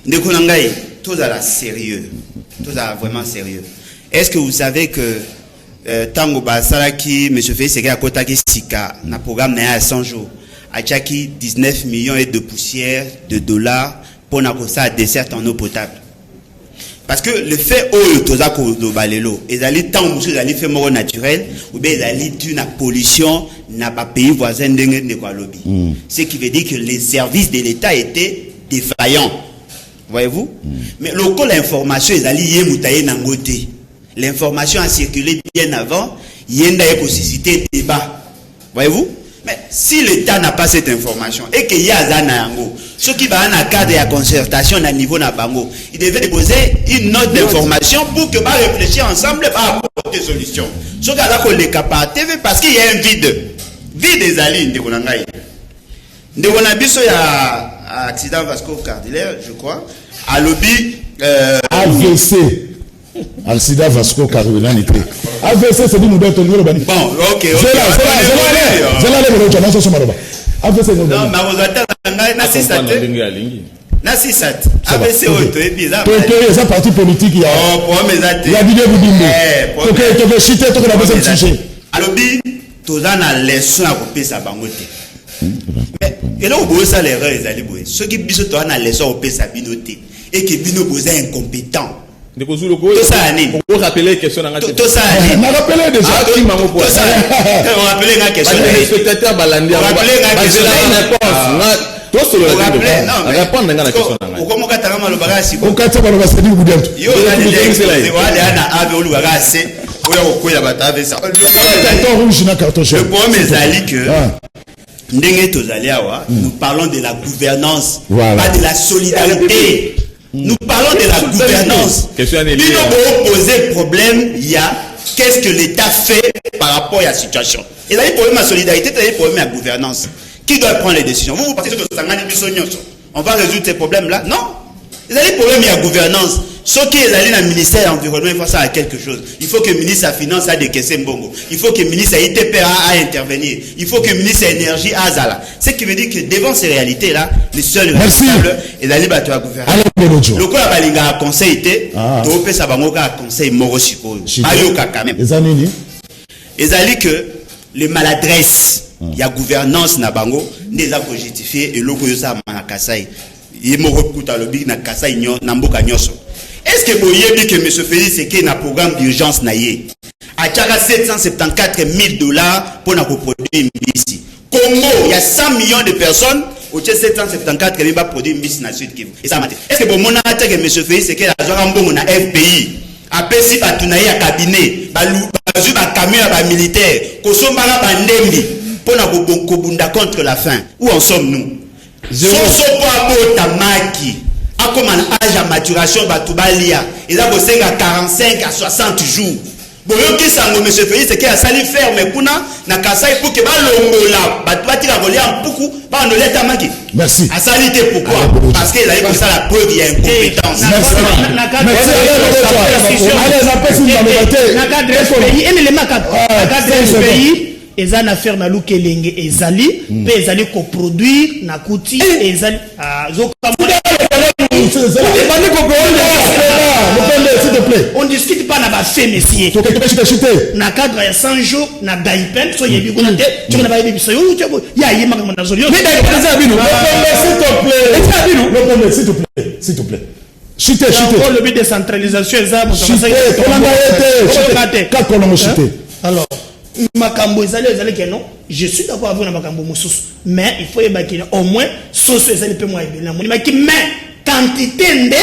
ndeko nangai tout à la sérieux, tout à vraiment sérieux. Est-ce que vous savez que tango basalaki monsieur Félix Sekela kotaki sika na programme na 100 jours Achaki 19 millions et de poussières de dollars pour ça dessert en eau potable. Parce que le fait où tozako do balelo, ils allaient tant monsieur allaient faire mort naturel ou bien ils allaient tuer la pollution n'a pas pays voisin de quoi lobby. Ce qui veut dire que les services de l'État étaient défaillants. Voyez-vous? Mais local l'information ils allaient y moutailler nangote. L'information a circulé bien avant, yenda a suscité débat. Voyez-vous? Mais si l'État n'a pas cette information et qu'il y a Zanayango, ce qui va en cadre de concertation à niveau Nabango, il devait déposer une note d'information pour que va réfléchir ensemble et va apporter des solutions. Ce qui a les capacités parce qu'il y a un vide. Vide des alliés de Konangaï. De Konabiso, il y a accident vasco-cardiaire, je crois, à lobby. AVC. Accident vasco-cardiaire. AVC, c'est dit nous devons tenir le banni. Bon, ok. Non, mais vous attendez, Nassisat. AVC, c'est un parti politique. Il y a Didier Boudimbo. Tu veux citer, tu veux la sujet. Alors, tu as une leçon à couper sa bangote. Et là, vous avez l'erreur, les alliés. Ceux qui disent que tu as une leçon à couper sa binoté et que Bino est incompétent. Tout ça, on rappelle les questions. Tout ça, on a rappelé déjà. On rappelle les questions. Les spectateurs balandés. On rappelle les questions. Répondre à la question. Comment tu as le bagage? On a le problème est que nous parlons de la gouvernance, pas de la solidarité. Nous parlons de la gouvernance. Si nous poser problème, il y a qu'est-ce que l'État fait par rapport à la situation. Il y a des problèmes à solidarité, il y a des problèmes à gouvernance. Qui doit prendre les décisions? Vous partez sur le Sangani Bissognos. On va résoudre ces problèmes-là? Non. Il y a des problèmes à gouvernance. Ceux qui sont allés dans le ministère de l'Environnement, il faut ça à quelque chose. Il faut que le ministre de la Finance ait décaissé Mbongo. Il faut que le ministre de l'ITPA ait intervenir. Il faut que le ministre de l'Énergie ait Zala. Ce qui veut dire que devant ces réalités-là, les seuls responsables, ils allaient battre la gouvernance. Le coup, la balinga a conseil été, donc ça va manquer à conseil morosico. Ayoka quand même. Ils allaient que les maladresses, il y a gouvernance na bango, les a justifié et le coup ça manakasai. Il me recoute à l'objet na kasai na mboka nyoso. Et est-ce que vous voyez que M. Félix c'est qu'il y a un programme d'urgence naïe à 774 000 $ pour nous produire ici. Congo, il y a 100 millions de personnes. Au 774 000 $ produire ici dans le sud Kivu. Et ça est-ce que vous voyez que M. Félix c'est qu'il y a un FPI après si batunaï à cabinet bazu ba camion ba militaire kosombala bandembi pour nous kobunda contre la faim. Où en sommes-nous? Soso po tamaki a comme un âge à maturation batubalia ils a bossé à 45 à 60 jours. Boyoki sango M. Félix c'est qu'il a sali ferme kuna na kasai pour que ba longola batati la voler en poukou ba on le tamaki. Merci. A salité pourquoi? Parce qu'il a eu ça la preuve il y a incompétence. Merci. Eza na faire na luke lenge ezali pe ezali ko produire na kuti ezali s'il te plaît. On discute pas na ba fait messieurs. Na cadre ya 100 jours na daipen so yebi ko na te tu na ba yebi so yo ya yima ka mona zoli. S'il te plaît. S'il te plaît. Chutez. Le but de décentralisation ezabo alors makambo ezali que non je suis d'accord avec makambo mususu mais il faut ébakina au moins soso ezali pe moi ebena moni maki mais quantité nde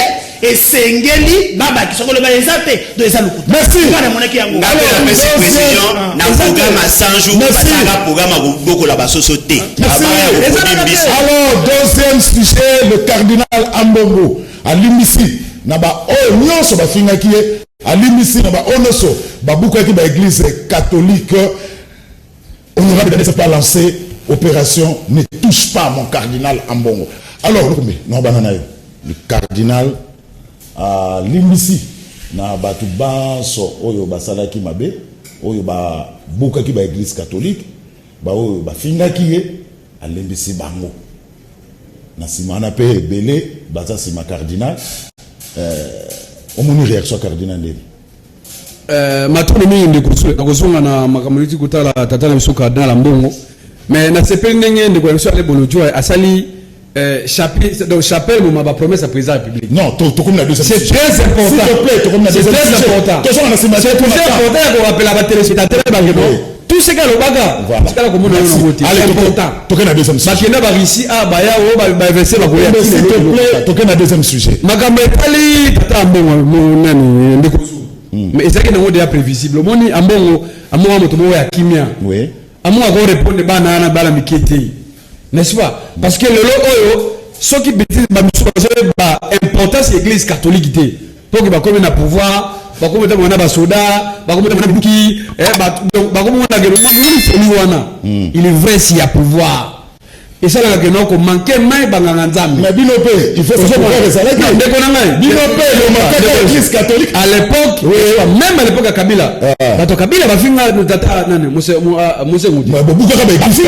esengeli baba ki sokolo ba ezate do ezaluku merci kana monaki yango alors la précision na programme à 100 jours batanga programme à boko la basoso té alors deuxième sujet le cardinal Ambongo à Limisi na ba o nyonso ba fingaki à l'imisi na ba onoso babuka ki ba église catholique on va peut-être pas lancer opération ne touche pas mon cardinal Ambongo. Alors non banana le cardinal à l'imisi na batu banso oyo basalaki mabe oyo ba buka ki ba église catholique ba oyo ba fingaki ye à l'imisi bango na simana pe belé baza sima cardinal au moins réaction cardinal ndeni matono mingi ndikozonga na makamuliti kutala tata na biso cardinal Ambongo mais na sepeli ndenge ndiko biso ale bolojwa asali chapelle mo ba promesse à président de la République. Non, comme la deuxième. C'est très important. S'il te plaît, comme la deuxième. C'est très important. C'est très important qu'on rappelle à la téléspectateur tout ce que le baga c'est là comme on a un important. Toquer la deuxième sujet. Bakena ba ici ah ba ya o ba verser ba koya. S'il te plaît, toquer la deuxième sujet. Makambe tali tata Ambongo mo nani ndikozu. Mais c'est que non déjà prévisible. Moni Ambongo amoa moto mo ya kimia. Oui. Amoa ko répondre bana na bala mikete. N'est-ce pas? Parce que le oyo ceux qui bêtise ba importance église catholique té pour que ba comme na pouvoir ba comme na ba soda ba comme na buki ba comme na gero il est vrai s'il y a pouvoir et ça là que non ko manquer mai banganga nzambe mais binope il faut se pouvoir ça là ndeko na ngai binope le manquer église catholique à l'époque même à l'époque à Kabila bato Kabila ba finga tata nani Mose Ngudi ba buka ka ba église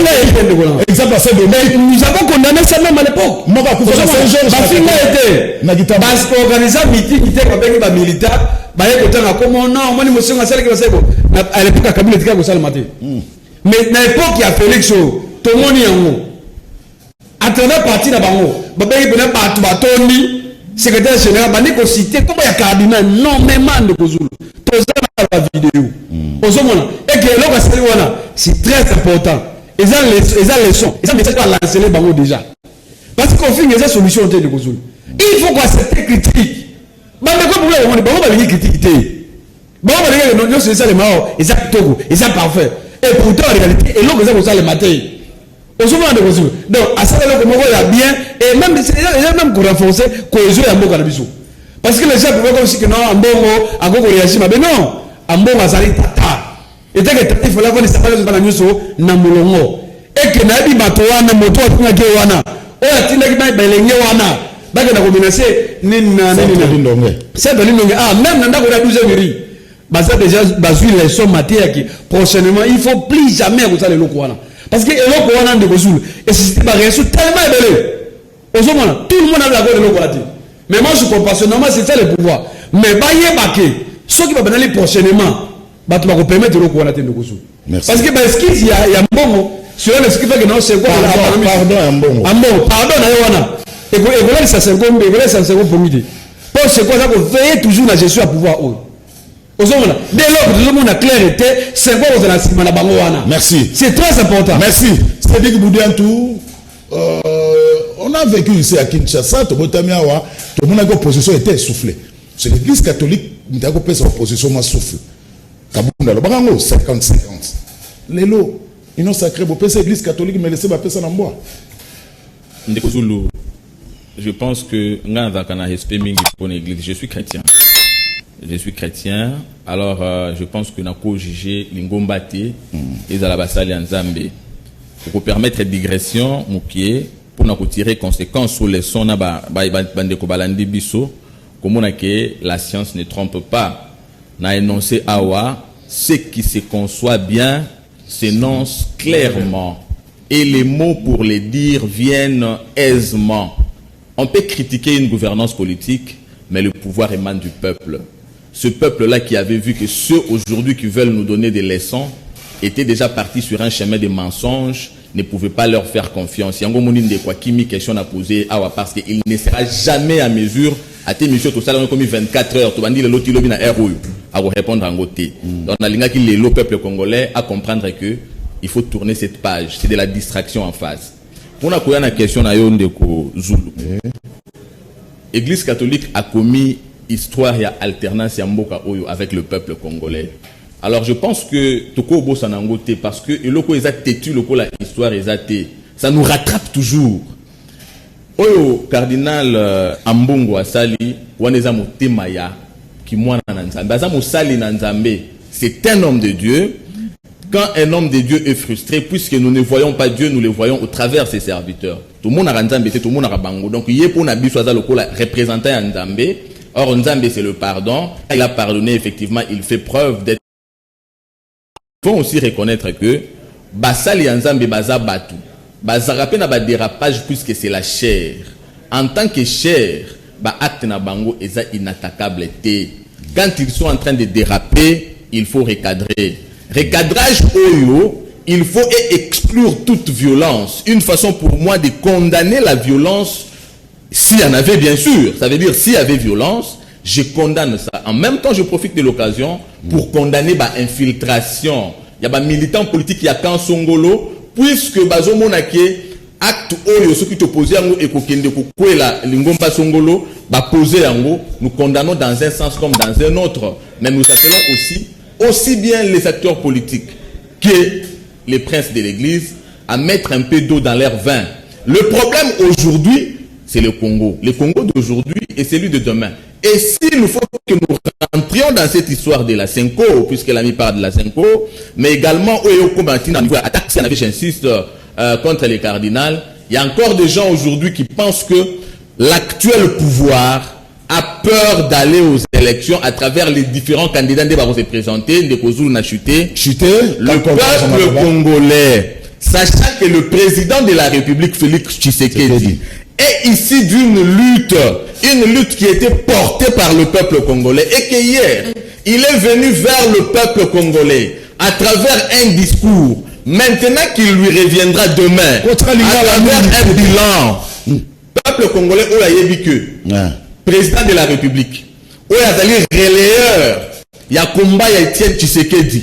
exemple c'est de nous avons condamné ça même à l'époque moi ba kufa Saint-Georges ba finga était na gitamba parce que organiser meeting était ba bengi ba militaire ba yeko tanga comme non moi ni Mose Ngasa ke basebo à l'époque à Kabila tika ko sala maté mais na époque il y a Félix to moni yango attendant parti na bango babengi bena batu batondi secrétaire général bani ko citer comme ya cardinal non même de kozulu tozana la vidéo ozomona et que l'on va se wana c'est très important et ça leçon et ça message pas lancer les bango déjà parce qu'on fait des solutions de kozulu il faut qu'on accepte critique bande ko pour on bango ba critique té bango ba non c'est ça les mao et ça togo et ça parfait et pourtant en réalité et l'on ça le matin. Donc, à ça, il y a bien, et même, même pour renforcer, cohésion et amour à la bisou. Parce que les gens peuvent comme si que non, Ambongo, à Gogo Yashima, mais non, Ambongo a sali tata. Et tant que tata, il faut l'avoir, il s'appelle le Bananiso, Namulongo. Et que Nabi Matoana, Moto, Wana, ou la Tina qui m'a belengé Wana, Baga n'a menacé, Nina, c'est de l'indongue. Ah, même Nanda, on a 12 mairies. Baza déjà, Bazu, les sommes matières qui, prochainement, il faut plus jamais vous allez le Wana. Parce que l'eau qu'on a de Bozoul, et c'est pas réussi tellement élevé. Au moment, tout le monde a la gueule de l'eau. Mais moi, je comprends, normalement, c'est ça le pouvoir. Mais bailler baquer, ceux qui vont aller prochainement, bah, tu vas permettre de l'eau qu'on a de Bozoul. Parce que, parce qu'il y a un bon, sur le ski, que non, c'est quoi, pardon, Ambongo, pardon, Ayoana. Et voilà, ça c'est un bon, et voilà, ça c'est un bon pour midi. donc c'est quoi ça que veiller toujours la gestion à pouvoir dès lors que tout le monde a clarté c'est quoi vous allez la bango wana. Merci, c'est très important. merci. C'est-à-dire que Boudiantou, on a vécu ici à Kinshasa, tout le monde a opposition était essoufflée. C'est l'église catholique qui a opposé sa opposition m'a soufflé. Kabunda, le barango 50-50. Les lots, ils ont sacré pour passer l'église catholique mais laissez passer ça dans bois. Je pense que je suis chrétien. Je suis chrétien. Alors, je pense que Nako Jigé, Lingombate, et Zalabasali en Zambé. Pour permettre digression, Moukié, pour nous tirer conséquences sur les sons, comme la science ne trompe pas. Na énoncé Awa, ce qui se conçoit bien s'énonce clairement. Et les mots pour les dire viennent aisément. On peut critiquer une gouvernance politique, mais le pouvoir émane du peuple. Ce peuple-là qui avait vu que ceux aujourd'hui qui veulent nous donner des leçons étaient déjà partis sur un chemin de mensonges, ne pouvaient pas leur faire confiance. Il y a une question à poser parce qu'il ne sera jamais à mesure à tes missions tout ça dans comme 24 heures tu vas dire le loti lobi na RO à répondre en côté. Donc on a l'inga qui le peuple congolais à comprendre que il faut tourner cette page, c'est de la distraction en face. Pour la question na yo ndeko Zulu. Église catholique a commis histoire et alternance ya mboka oyo avec le peuple congolais. Alors je pense que toko bo sanangote parce que eloko eza têtu loko la histoire eza té, ça nous rattrape toujours. Oyo cardinal Ambongo asali waneza motema ya ki mwana na Nzambe aza mosali na Nzambe. C'est un homme de Dieu. Quand un homme de Dieu est frustré, puisque nous ne voyons pas Dieu, nous le voyons au travers ses serviteurs. Tout le monde a Nzambe, tout le monde a Bango. Donc il y a pour Nabi Soaza le représentant Nzambe. Or Nzambe c'est le pardon. Il a pardonné effectivement, il fait preuve d'être. Il faut aussi reconnaître que basali Nzambe baza batu. Bazarape na ba dérapage puisque c'est la chair. En tant que chair, ba acte na bango eza inattaquable té. Quand ils sont en train de déraper, il faut recadrer. Recadrage oyo, il faut exclure toute violence. Une façon pour moi de condamner la violence, s'il y en avait bien sûr, ça veut dire s'il y avait violence, je condamne ça. En même temps, je profite de l'occasion pour condamner la infiltration. Il y a des militants politiques qui y a qu'un Songolo, puisque bazo monake acte oyo ceux qui t'opposent yango et kokende kokwela lingomba Songolo ba poser yango, nous condamnons dans un sens comme dans un autre, mais nous appelons aussi bien les acteurs politiques que les princes de l'église à mettre un peu d'eau dans leur vin. Le problème aujourd'hui, c'est le Congo. Le Congo d'aujourd'hui est celui de demain. Et s'il faut que nous rentrions dans cette histoire de la Senko, puisque l'ami parle de la Senko, mais également j'insiste contre les cardinals, il y a encore des gens aujourd'hui qui pensent que l'actuel pouvoir a peur d'aller aux élections à travers les différents candidats qui vont se présenter. Ndekozulu n'a chuté. Le peuple congolais, sachant que le président de la République, Félix Tshisekedi, est ici d'une lutte qui était portée par le peuple congolais et que hier, il est venu vers le peuple congolais à travers un discours. Maintenant qu'il lui reviendra demain, à travers un bilan, le peuple congolais, où il y a président de la République, où il y a des relayeurs, il y a combat, il y a Etienne Tshisekedi,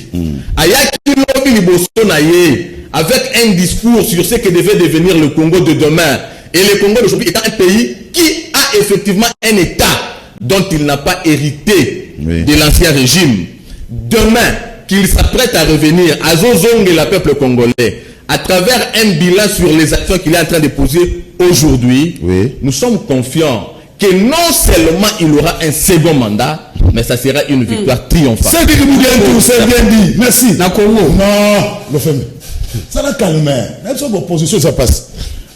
avec un discours sur ce que devait devenir le Congo de demain. Et le Congo d'aujourd'hui est un pays qui a effectivement un État dont il n'a pas hérité de l'ancien régime. Demain, qu'il s'apprête à revenir à Zozong et le peuple congolais, à travers un bilan sur les actions qu'il est en train de poser aujourd'hui, nous sommes confiants que non seulement il aura un second mandat, mais ça sera une victoire triomphante. C'est bien dit. Merci. Non, le fait. Ça va calmer. Même sur l'opposition, ça passe.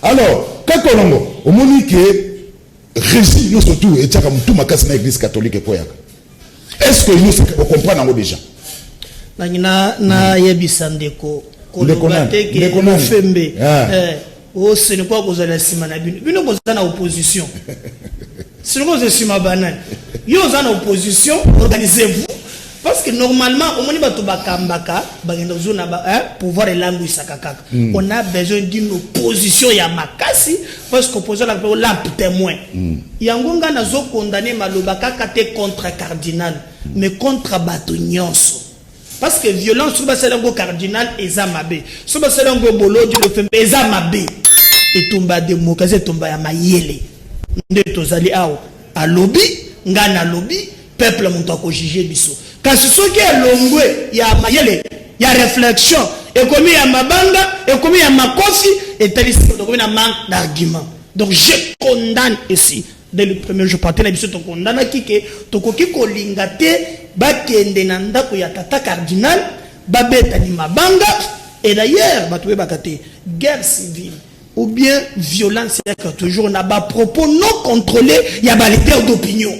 Alors, quand on a dit que régime, nous surtout, et tout ma casse dans l'église catholique, est-ce que nous comprenons déjà? Na yebisa ndeko kolobate ke fembe ce n'est pas cause la simana bino boza na opposition c'est cause sima banane yo za na opposition organisez-vous Parce que normalement, au moment pouvoir et langue on a besoin d'une opposition ya makasi parce qu'opposition la témoin. Yangonga nazo condamné malobaka kate contre cardinal mais contre Batonyonso. Parce que violence sur baselango cardinal ezamabe. Sur baselango bolo du le fait ezamabe. Et tomba démocratie tomba ya mayele. Nde tozali awo a lobby ngana lobby peuple monta ko juger biso. Kasi soki elongwe ya mayele ya réflexion et comme ya mabanga et comme ya makofi et tali comme na manque d'argument. Donc je condamne ici dès le premier jour parti na biso to condamna kike to koki ko lingate ba kende na ndako ya tata cardinal ba beta ni mabanga et d'ailleurs ba tuwe bakate guerre civile ou bien violence c'est toujours na ba propos non contrôlés ya ba leader d'opinion.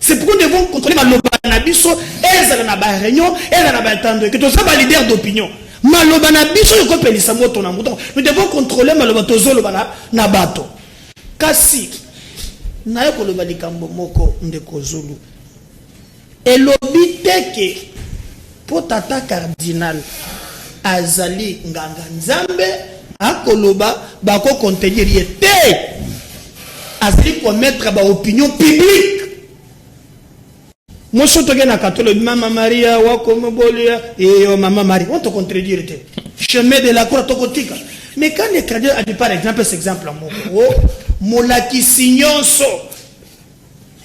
C'est pourquoi nous devons contrôler Malobana Biso et ça na ba réunion et na ba entendre que tout ça ba leader d'opinion. Malobana Biso yo ko pelisa moto na moto. Nous devons contrôler Malobato zolo bana na bato. Kasi na ko loba likambo moko ndeko zulu. Elobi teke po tata cardinal azali nganga nzambe akoloba bako contenir yete azali commettre ba opinion publique. Moi, je suis catholique, Maman Maria, Wakome Bolia, et Maman Marie. On te contredire. Chemin de la cour, tokotika. Mais quand les chrétiens, par exemple, cet exemple, Molaki Signonso,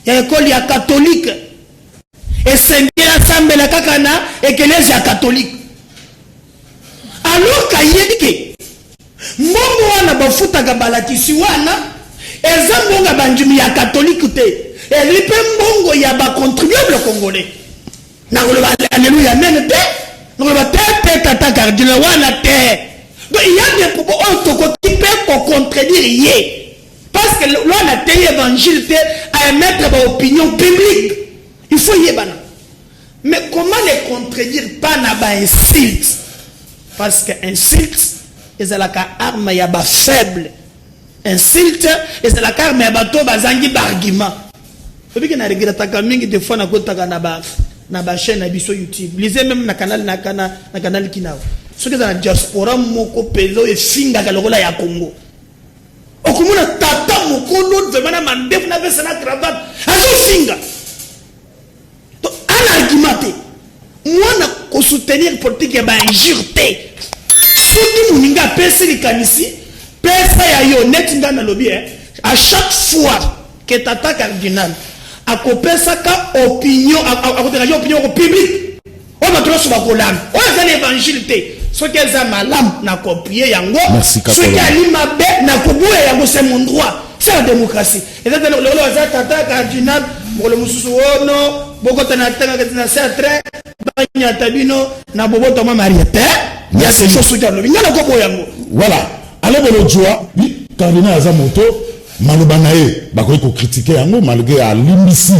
il y a une école catholique, et c'est bien ensemble la kakana, et que les catholiques. Alors qu'il y a dit que, Momo na bafuta gabalaki siwana, et Zambonga banjumi ya catholique te. Et les mbongo ya ba contribuable congolais. Na ngoloba alléluia même te. Ngoloba te tata cardinal wana te. Donc il y a des propos qui peuvent contredire yé. Parce que l'on a té évangile te à émettre ba opinion publique. Il faut y bana. Mais comment les contredire pas na ba insulte? Parce que insulte est la arme ya ba faible. Insulte est la arme ya ba to bazangi ba argument. Je vais regretter mingi des fois na kotaka na ba chaîne na biso YouTube. Lisez même na canal Kinao. Ce que dans la diaspora moko peso et finga kalokola ya Congo. Okumuna tata moko l'autre vraiment na mandef na veste na cravate. Azo finga. Donc à l'argumenté. Moi na ko soutenir politique ba injurté. Soki muninga pesi likanisi, pesa ya yo net ngana lobby à chaque fois que tata cardinal a coupé sa opinion opinion publique on va trouver sur la colonne on a l'évangile ce qu'elles ont malam na copier yango ce qui a l'imabé na kobuya yango c'est mon droit c'est la démocratie et ça le tata cardinal pour le mususu ono boko tana tanga na c'est très banya tabino na bobo toma mariete il y a ces choses qui le ngana ko yango voilà allez bolo joie cardinal azamoto Malobanae, bakoy ko critiquer yango malgré à limbisi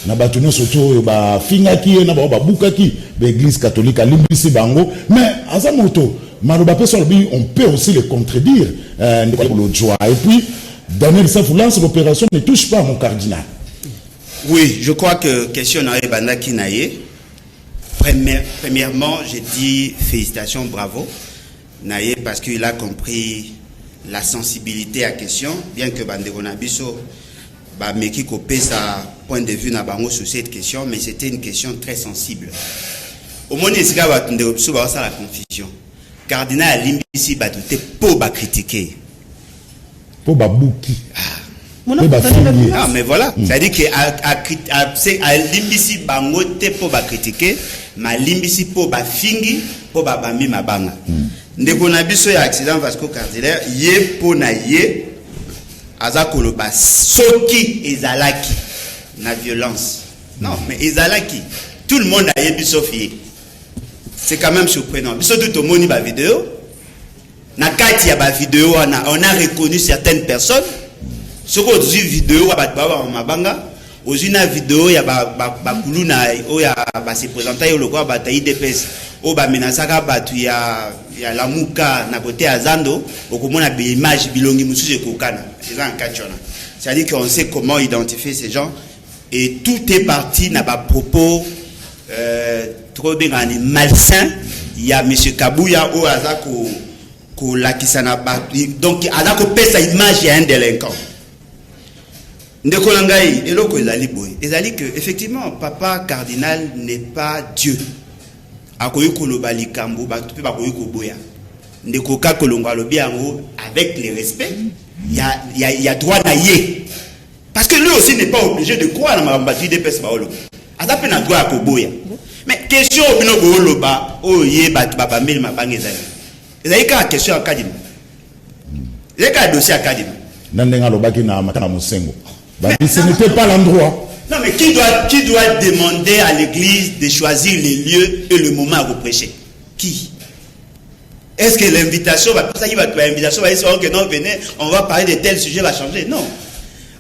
na batuno soto ba fingaki na ba bukaki l'église catholique à limbisi bango mais azamoto maloba peso bi on peut aussi le contredire le joie et puis Daniel Safou lance l'opération ne touche pas mon cardinal. Oui, je crois que question na banda kinaye. Premièrement, je dis félicitations, bravo Naye parce qu'il a compris la sensibilité à question, bien que Bandeko Nabiso meki kopé sa point de vue na bango sur cette question, mais c'était une question très sensible. Au moins, il y a la confusion. Cardinal Limbisi Batouté pour critiquer. Pour bouki. Ah, mais voilà. C'est-à-dire que Limbisi Bangote pour critiquer, mais Limbisi pour fingi pour bami mabanga. Ndeko na biso ya accident vasco-cardiaire ye pona ye aza koloba soki ezalaki na violence. Non, mais ezalaki tout le monde a yebi sauf ye. C'est quand même surprenant. Biso tout le monde ba vidéo. Na kati ya ba vidéo on a reconnu certaines personnes. Soko ozu vidéo ba mabanga, ozu na vidéo ya ba kuluna o ya ba se présenter yo lokwa ba tayi DPS. O ba menasaka batu ya la muka na côté azando okomona be image bilongi mususu kokana eza en kachona. C'est-à-dire qu'on sait comment identifier ces gens et tout est parti na ba propos trop bien malsain. Il y a M. Kabouya ou Azako Lakisana. Donc, Azako pèse sa image, il y a un délinquant. Ndekolangai, et l'autre, il a dit que, effectivement, papa cardinal n'est pas Dieu. Akoyuko lobali kambo, batupe bakoyuko boya. Ndekoka kolonga lobi ango, avec le respect, il y a droit d'ailleurs. Parce que lui aussi n'est pas obligé de croire dans ma bataille de pèse baolo. Azapé n'a droit à koboya. Mais question au bino booloba, oh ye baba mil ma bangezali. Il y a une question à Kadima. Il y a un dossier à Kadima. Nandenga lobaki na matanga musengo. Ce n'était pas l'endroit. Non, mais qui doit demander à l'église de choisir les lieux et le moment à vous prêcher? Qui? Est-ce que l'invitation va pas ça, il va l'invitation va dire que non, venez, on va parler de tel sujet, va changer? Non.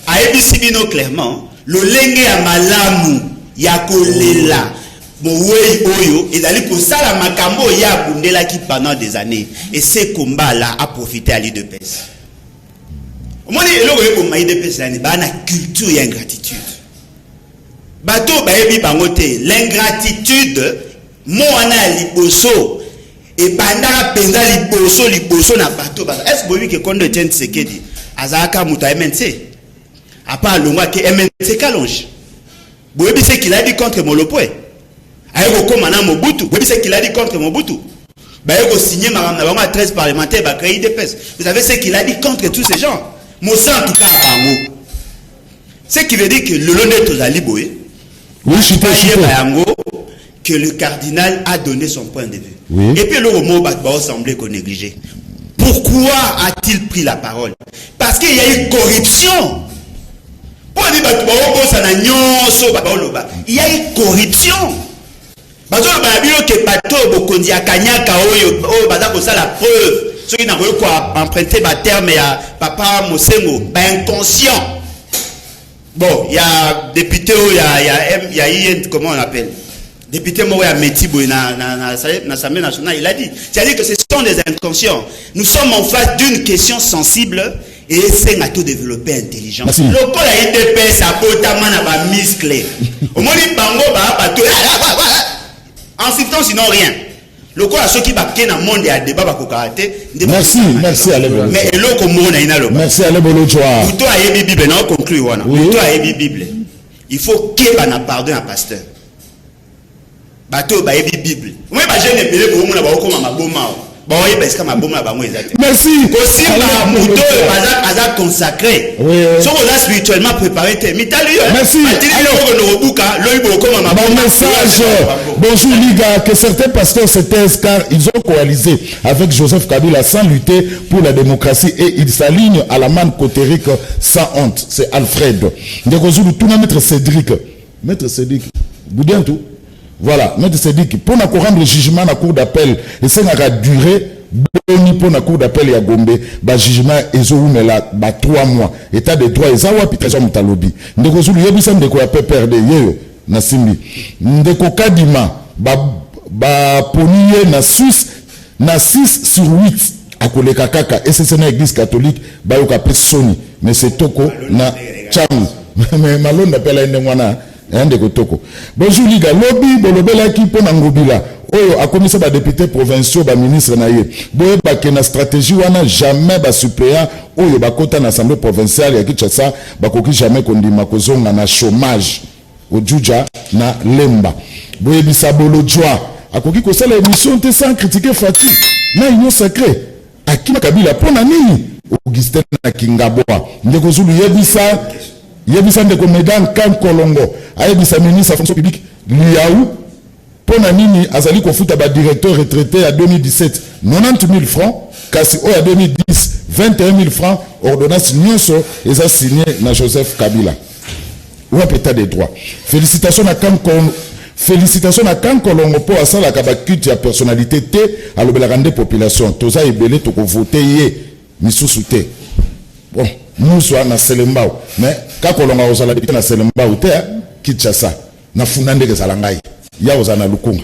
À Ebisibino clairement, le lenge à malamu, yakolela, moué oyo, et d'aller pour ça la makambo ya bundela qui pendant des années. Et ces combats-là a profité à l'île de Pesse. Au moins, l'île de Pesse, il y a une culture et ingratitude. Bateau, l'ingratitude, moi, liboso, et pendant penza liboso na bateau. Est-ce que vous voyez que quand on tient ce qu'il dit, Azaka Mouta MNC, à part le mois que MNC Kalonge, vous voyez ce qu'il a dit contre Molopoué. Aïko Mana Mobutu, vous voyez ce qu'il a dit contre Mobutu. Baïko signé ma 13 parlementaires, bah créer des pèses. Vous savez ce qu'il a dit contre tous ces gens. Mossa en tout cas à Bango. Ce qui veut dire que le long de Tozaliboé, oui, que le cardinal a donné son point de vue. Oui. Et puis le mot va sembler qu'on négligé. Pourquoi a-t-il pris la parole? Parce qu'il y a eu corruption. Il y a eu corruption. La preuve. Ceux qui n'ont pas emprunté ma terme à papa Mosengo, inconscient. Bon, il y a député, il y a comment on appelle? Député Moya Metibo dans l'Assemblée nationale, il a dit. C'est-à-dire que ce sont des inconscients. Nous sommes en face d'une question sensible et c'est à tout développer intelligent. Le col a été payé, ça peut être musclé. Au moins, il bango, en sifflant sinon rien. Le quoi à ceux qui baquent dans le monde et à débat merci Alebolo. Mais l'autre monde a merci Alebolo Joa. Pour toi a Bible non conclu wana. Pour toi a Bible. Il faut qu'il ait pardon à pasteur. Bateau ba Bible. Moi ba jeune belé ko mona ba ko mama boma. Ba oye parce que ma boma ba mo exact. Merci. Aussi ba muto baza consacré. So on a spirituellement préparé tes mitali. Merci. Bon message. Bonjour Liga, que certains pasteurs se taisent car ils ont coalisé avec Joseph Kabila sans lutter pour la démocratie et ils s'alignent à la manne cotérique sans honte. C'est Alfred. Ndeko tout Maître Cédric. Maître Cédric. Boudien tout. Voilà, Maître Cédric, pour nous rendre le jugement à la cour d'appel, et ça n'a duré, pour la cour d'appel à Gombe, le jugement est 3 mois. État de droit, et ça va pitrer sur Mutalobi. Ndeko Zulu, yebisa ndeko ya PPRD, yeyo, na simbi. Ndeko Kadima, poniye na 6/8, à koleka kaka, et c'est na église catholique, yoka pe Sony, mais c'est toko na Cham. Mais malon d'appel à Ndengwana. Bonjour Liga, lobby bolobela ki pona ngobila oyo akomisa ba député provinciaux ba ministre na ye boye ba ke na stratégie wana jamais ba suppléant oyo ba kota na assemblée provinciale ya Kinshasa ba koki jamais kondima kozonga na chômage ojuja na lemba boye bisabolo joie akoki ko sala émission te sans critiquer Fati na union sacrée akima Kabila pona nini Augustin na Kingaboa ndeko Zulu yebisa ndeko Medan Kan Kolongo ayebisa ministre de la fonction publique Liaou pona nini azali kofuta ba directeur retraité à 2017 90 000 francs kasi o à 2010 21 000 francs ordonnance nyonso eza signé na Joseph Kabila ou état des droits. Félicitations à Kan Kolongo pour asala ka ba culte ya personnalité te à l'obelagande population toza ebele to ko voter ye misusu te. Bon, nous sommes na Selembao mais Kan Kolongo ozala député na Selembao te Kinshasa na funande ke zalangai ya ozana lukunga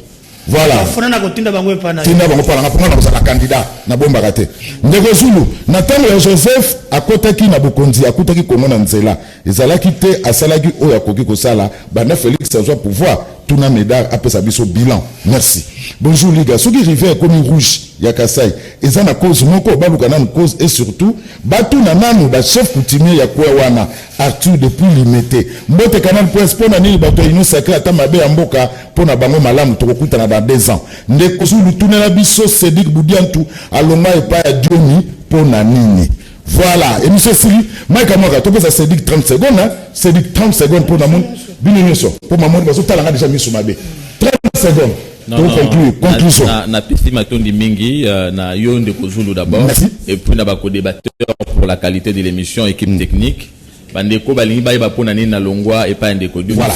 voilà funana ko tinda bango pana tinda bango pana ngapanga na kozala candidat na bomba kate ndeko Zulu na tango ya Joseph akotaki na bokonzi akotaki Kongo na nzela ezalaki te asalaki oyo akoki kosala bana Félix azwa pouvoir tuna médard après ça biso bilan merci bonjour les gars ce qui rivière comme rouge ya Kasai eza na cause moko baluka na cause et surtout batu na nanu ba chef coutumier ya kwa wana Arthur depuis limité mbote Canal Presse pona nini bato ino sacré ata mabe ya mboka pona bango malamu tokokuta na dans 2 ans ndeko zulu tunela biso Cédric Boudiantou alonga epa ya Dioni pona nini. Voilà, et monsieur Siri, Mike Amaka, tu peux ça Cédric 30 secondes, hein? Cédric 30 secondes pour maman, pour maman, parce que tu as déjà mis sur ma baie. 30 secondes. Pour conclure, conclusion. Na piste matondi mingi, na yon de Kozulu d'abord. Et puis na bako débatteur pour la qualité de l'émission, équipe technique. Bandeko balingi ba pona nini na longwa et pas un déco. Voilà,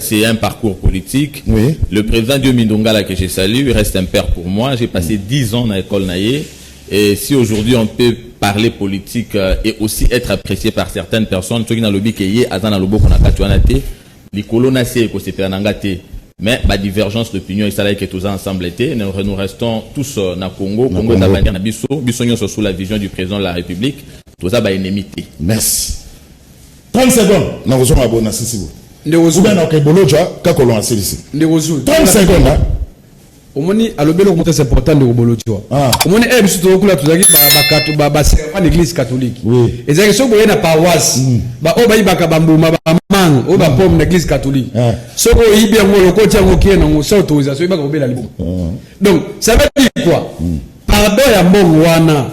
c'est un parcours politique. Oui. Le président Dieu Mindongala que j'ai salué, il reste un père pour moi. J'ai passé 10 ans dans l'école Naye. Et si aujourd'hui on peut parler politique et aussi être apprécié par certaines personnes, ceux qui n'ont lobby qui est azana lobo qu'on a katuanate, les colons c'est que c'est nangate, mais ma divergence d'opinion et ça là que tous ensemble été, nous restons tous na Congo, Congo est à na biso, bisognon sous la vision du président de la République, tout ça ba ennemité. Merci. 30 secondes. Na rejoint abona sisi. Ndewozu. Ou bien OK boloja ka kolon asisi. Ndewozu. 30 secondes hein. Omoni alobelo ko c'est important de robolotiwa. Omoni biso to kula tuzaki ba servant l'église catholique. Oui. Ezaki so boye na paroisse. Ba o ba ibaka bambuma ba mang o ba pom l'église catholique. So ko ibia ngolo ko tia ngokie na ngo autorisation ibaka obela libo. Donc ça veut dire quoi? Pardon ya mbongo wana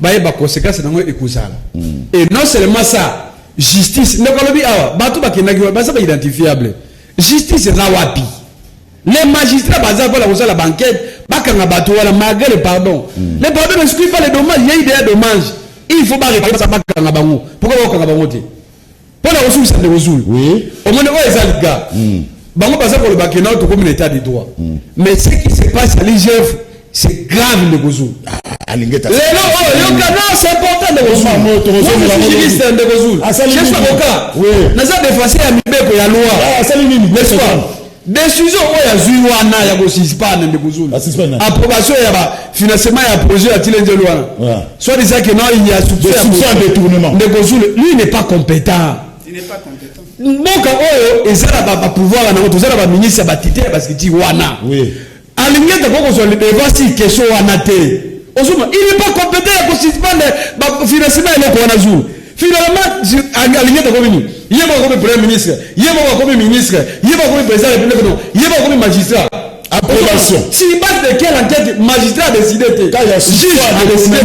ba yeba conséquence na ngo ekusala. Et non seulement ça, justice ndokolobi awa batu bakendaki ba ça ba identifiable. Justice na wapi? Les magistrats basés pour la banquette, malgré le pardon. Le pardon n'exclut pas les dommages. Il y a eu des dommages. Il faut pas réparer ça. Pourquoi on va voter? Pour la ressource, c'est des ressources. Oui. Au moins, les gars. Bango passe pour le bacchanal, tout comme l'état des droits. Mais ce qui se passe à l'IGF, c'est grave le ressources. C'est important de ressources. Moi, je suis juriste de ressources. Je suis avocat. Nous avons défensé à Mibeko et à loi. N'est-ce pas? Décision où ya zui wana ya gosispana ndekuzulu approbation ya financement ya projet à Tilende Loana soit disant que non il y a soupçon de détournement ndekuzulu lui n'est pas compétent moka oyo ezala ba pouvoir na to zala ba ministre ba tité parce que ti wana alingeta koko so le devant si question wana te ozuma il n'est pas compétent ya gosispana ba financement ya ko wana zulu finalement alingeta ko bini yeba comme premier ministre, yeba comme ministre, yeba comme président de la République, yeba comme magistrat. Approbation. Si il passe de quelle enquête, magistrat a décidé, juge a décidé,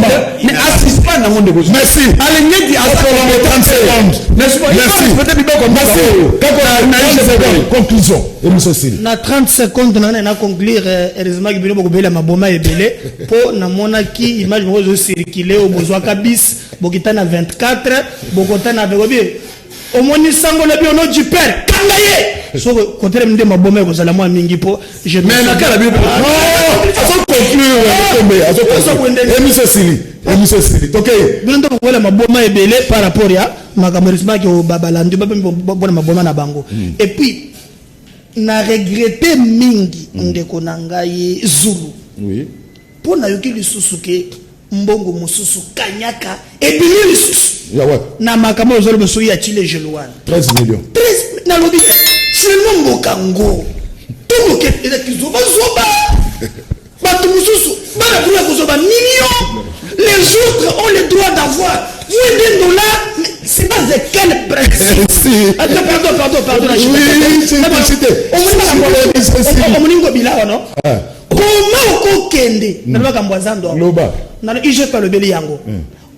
mais assiste pas dans le monde de gauche. Merci. Allez, n'y a pas 30 secondes. N'est-ce pas? Merci. Conclusion. Et monsieur Sili. Na 30 secondes, on a conclure, heureusement que Bilo Bokobela Maboma est belé, pour na monaki, image de circuler au besoin kabis, Bokitana 24, Bokotana Begobi. Au moins ni sango le biono du père kangaye so côté me ma bombe ko sala moi mingi po je mais na kala bi aso conclure tombe monsieur Sili OK bindo ko wala ma bombe ebele par rapport ya makamorisma ki o babalandi ba bona ma bombe na bango et puis na regretter mingi ndeko nangaye Zulu oui pour na yoki lisusu ke mbongo mususu kanyaka et bili lisusu na makamo zolo beso ya chile jelouane 13 millions 13 na lobi seulement mokango tout ke eza kizoba zoba batu mususu bana droit kozoba millions les autres ont le droit d'avoir moins $1 mais c'est pas de quel principe pardon oui c'est cité on moningo bilao non comment okokende na makambo azando loba na ije pa le beli yango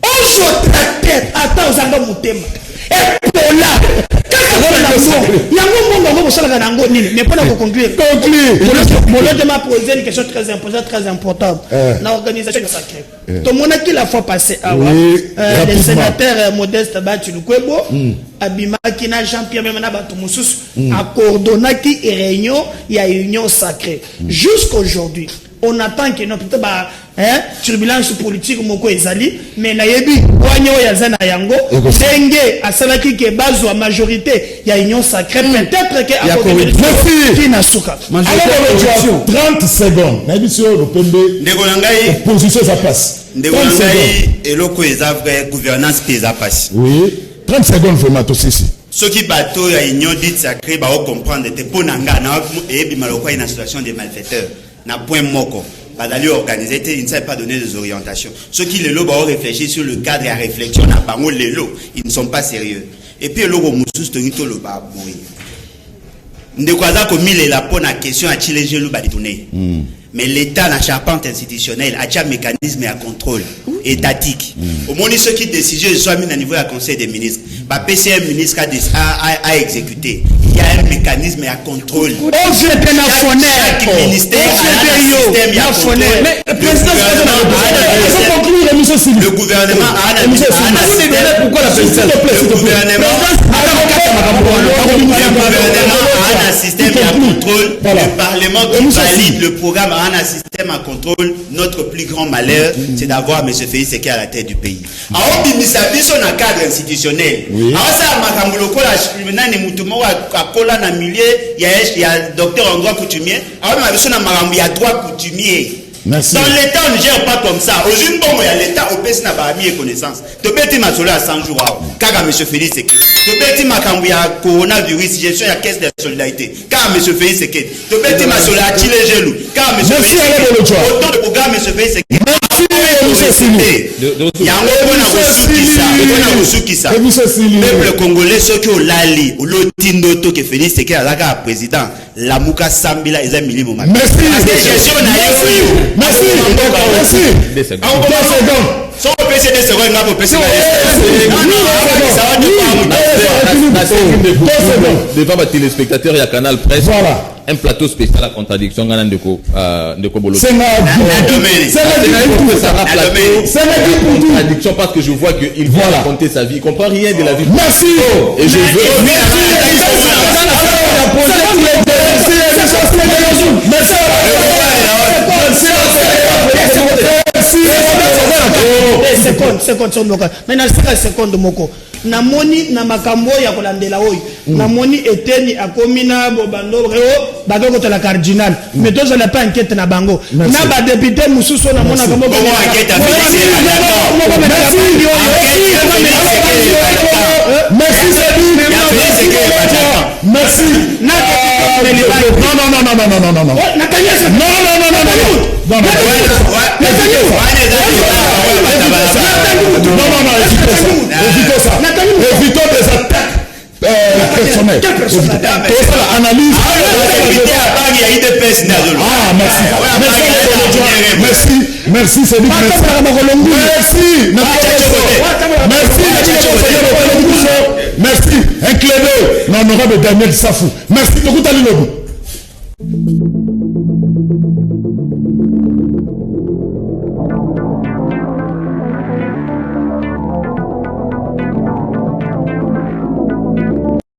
ojo tracteur ata ozanga mutema epola yango mbongo ngo sala nango nini mais pour conclure Molote m'a posé une question très importante na organisation sacrée tout le monde qui la fois passée le sénateur Modeste Bati Lukwebo abimaki na Jean-Pierre même na bato mususu a coordonnaki réunion ya union sacrée jusqu'aujourd'hui on attend que non peut-être turbulence politique moko ezali mais na yebi wanyo ya zana yango ndenge asalaki ke bazwa majorité ya union sacrée peut-être que a merci na suka 30 secondes na émission le pembe ndeko nangai opposition ça passe ndeko nangai eloko eza vrai gouvernance pesa passe oui 30 secondes vraiment tout ceci ceux qui bateau ya union dite sacré ba comprendre te ponanga na et bimaloko une association des malfaiteurs na point moko ba d'aller organiser ils ne savent pas donner des orientations ceux qui le lo ba réfléchir sur le cadre et la réflexion na bango lelo ils ne sont pas sérieux et puis le logo mususu to ngito lo ba boy ndekwaza ko mille la pona question à chile jelu ba détourner mais l'État, la charpente institutionnelle, a un mécanisme à contrôle étatique. Au moins, ceux qui décident, ils sont mis à niveau du Conseil des ministres. Le PCM ministre a exécuté. Il y a un mécanisme à contrôle. Chaque ministère a un système à contrôle. Le gouvernement a un système à contrôle. Le Parlement qui valide le programme a un système à contrôle. Notre plus grand malheur, c'est d'avoir M. Félix Sekei à la tête du pays. Alors, Bimisabi, son cadre institutionnel. Alors, ça, Makambouloko, il y a docteur en droit coutumier. Alors, il y a droit coutumier. Merci. Dans l'État, on ne gère pas comme ça. Aujourd'hui, bon, il y a l'État, au pays, n'a pas mis connaissance. Tu peux être solo à 100 jours. Kaga M. Félix Sekei. Tu peux être il y a coronavirus, gestion de la caisse de solidarité. Kaga M. Félix Sekei. Tu peux être solo à Chile Gelou. Kaga M. Félix Sekei. Autant de programmes M. Félix Sekei. Peuple congolais, ceux qui ont l'ali, ou l'otindo, que Félix Sekei a président, la Mouka Sambila, ils ont mis le moment. Merci. Merci. Son PC des secondes, n'a pas PC. Devant les téléspectateurs, il y a Canal Presse. Voilà. Un plateau spécial à contradiction. Ndeko Bolo. C'est contradiction parce que je vois qu'il va raconter sa vie. Il comprend rien de la vie. Merci. Et je veux. seconde moko namoni na makambo ya kolandela oyo namoni eteni akomina bobando reo bakoko to la cardinal mais tous on n'a pas enquête na bango na ba député mususu na mona kambo ko enquête à merci évitons des attaques personnelles. Analyse. Merci, c'est dit. Merci, un clé d'œil, l'honorable Daniel Safou. Merci, beaucoup à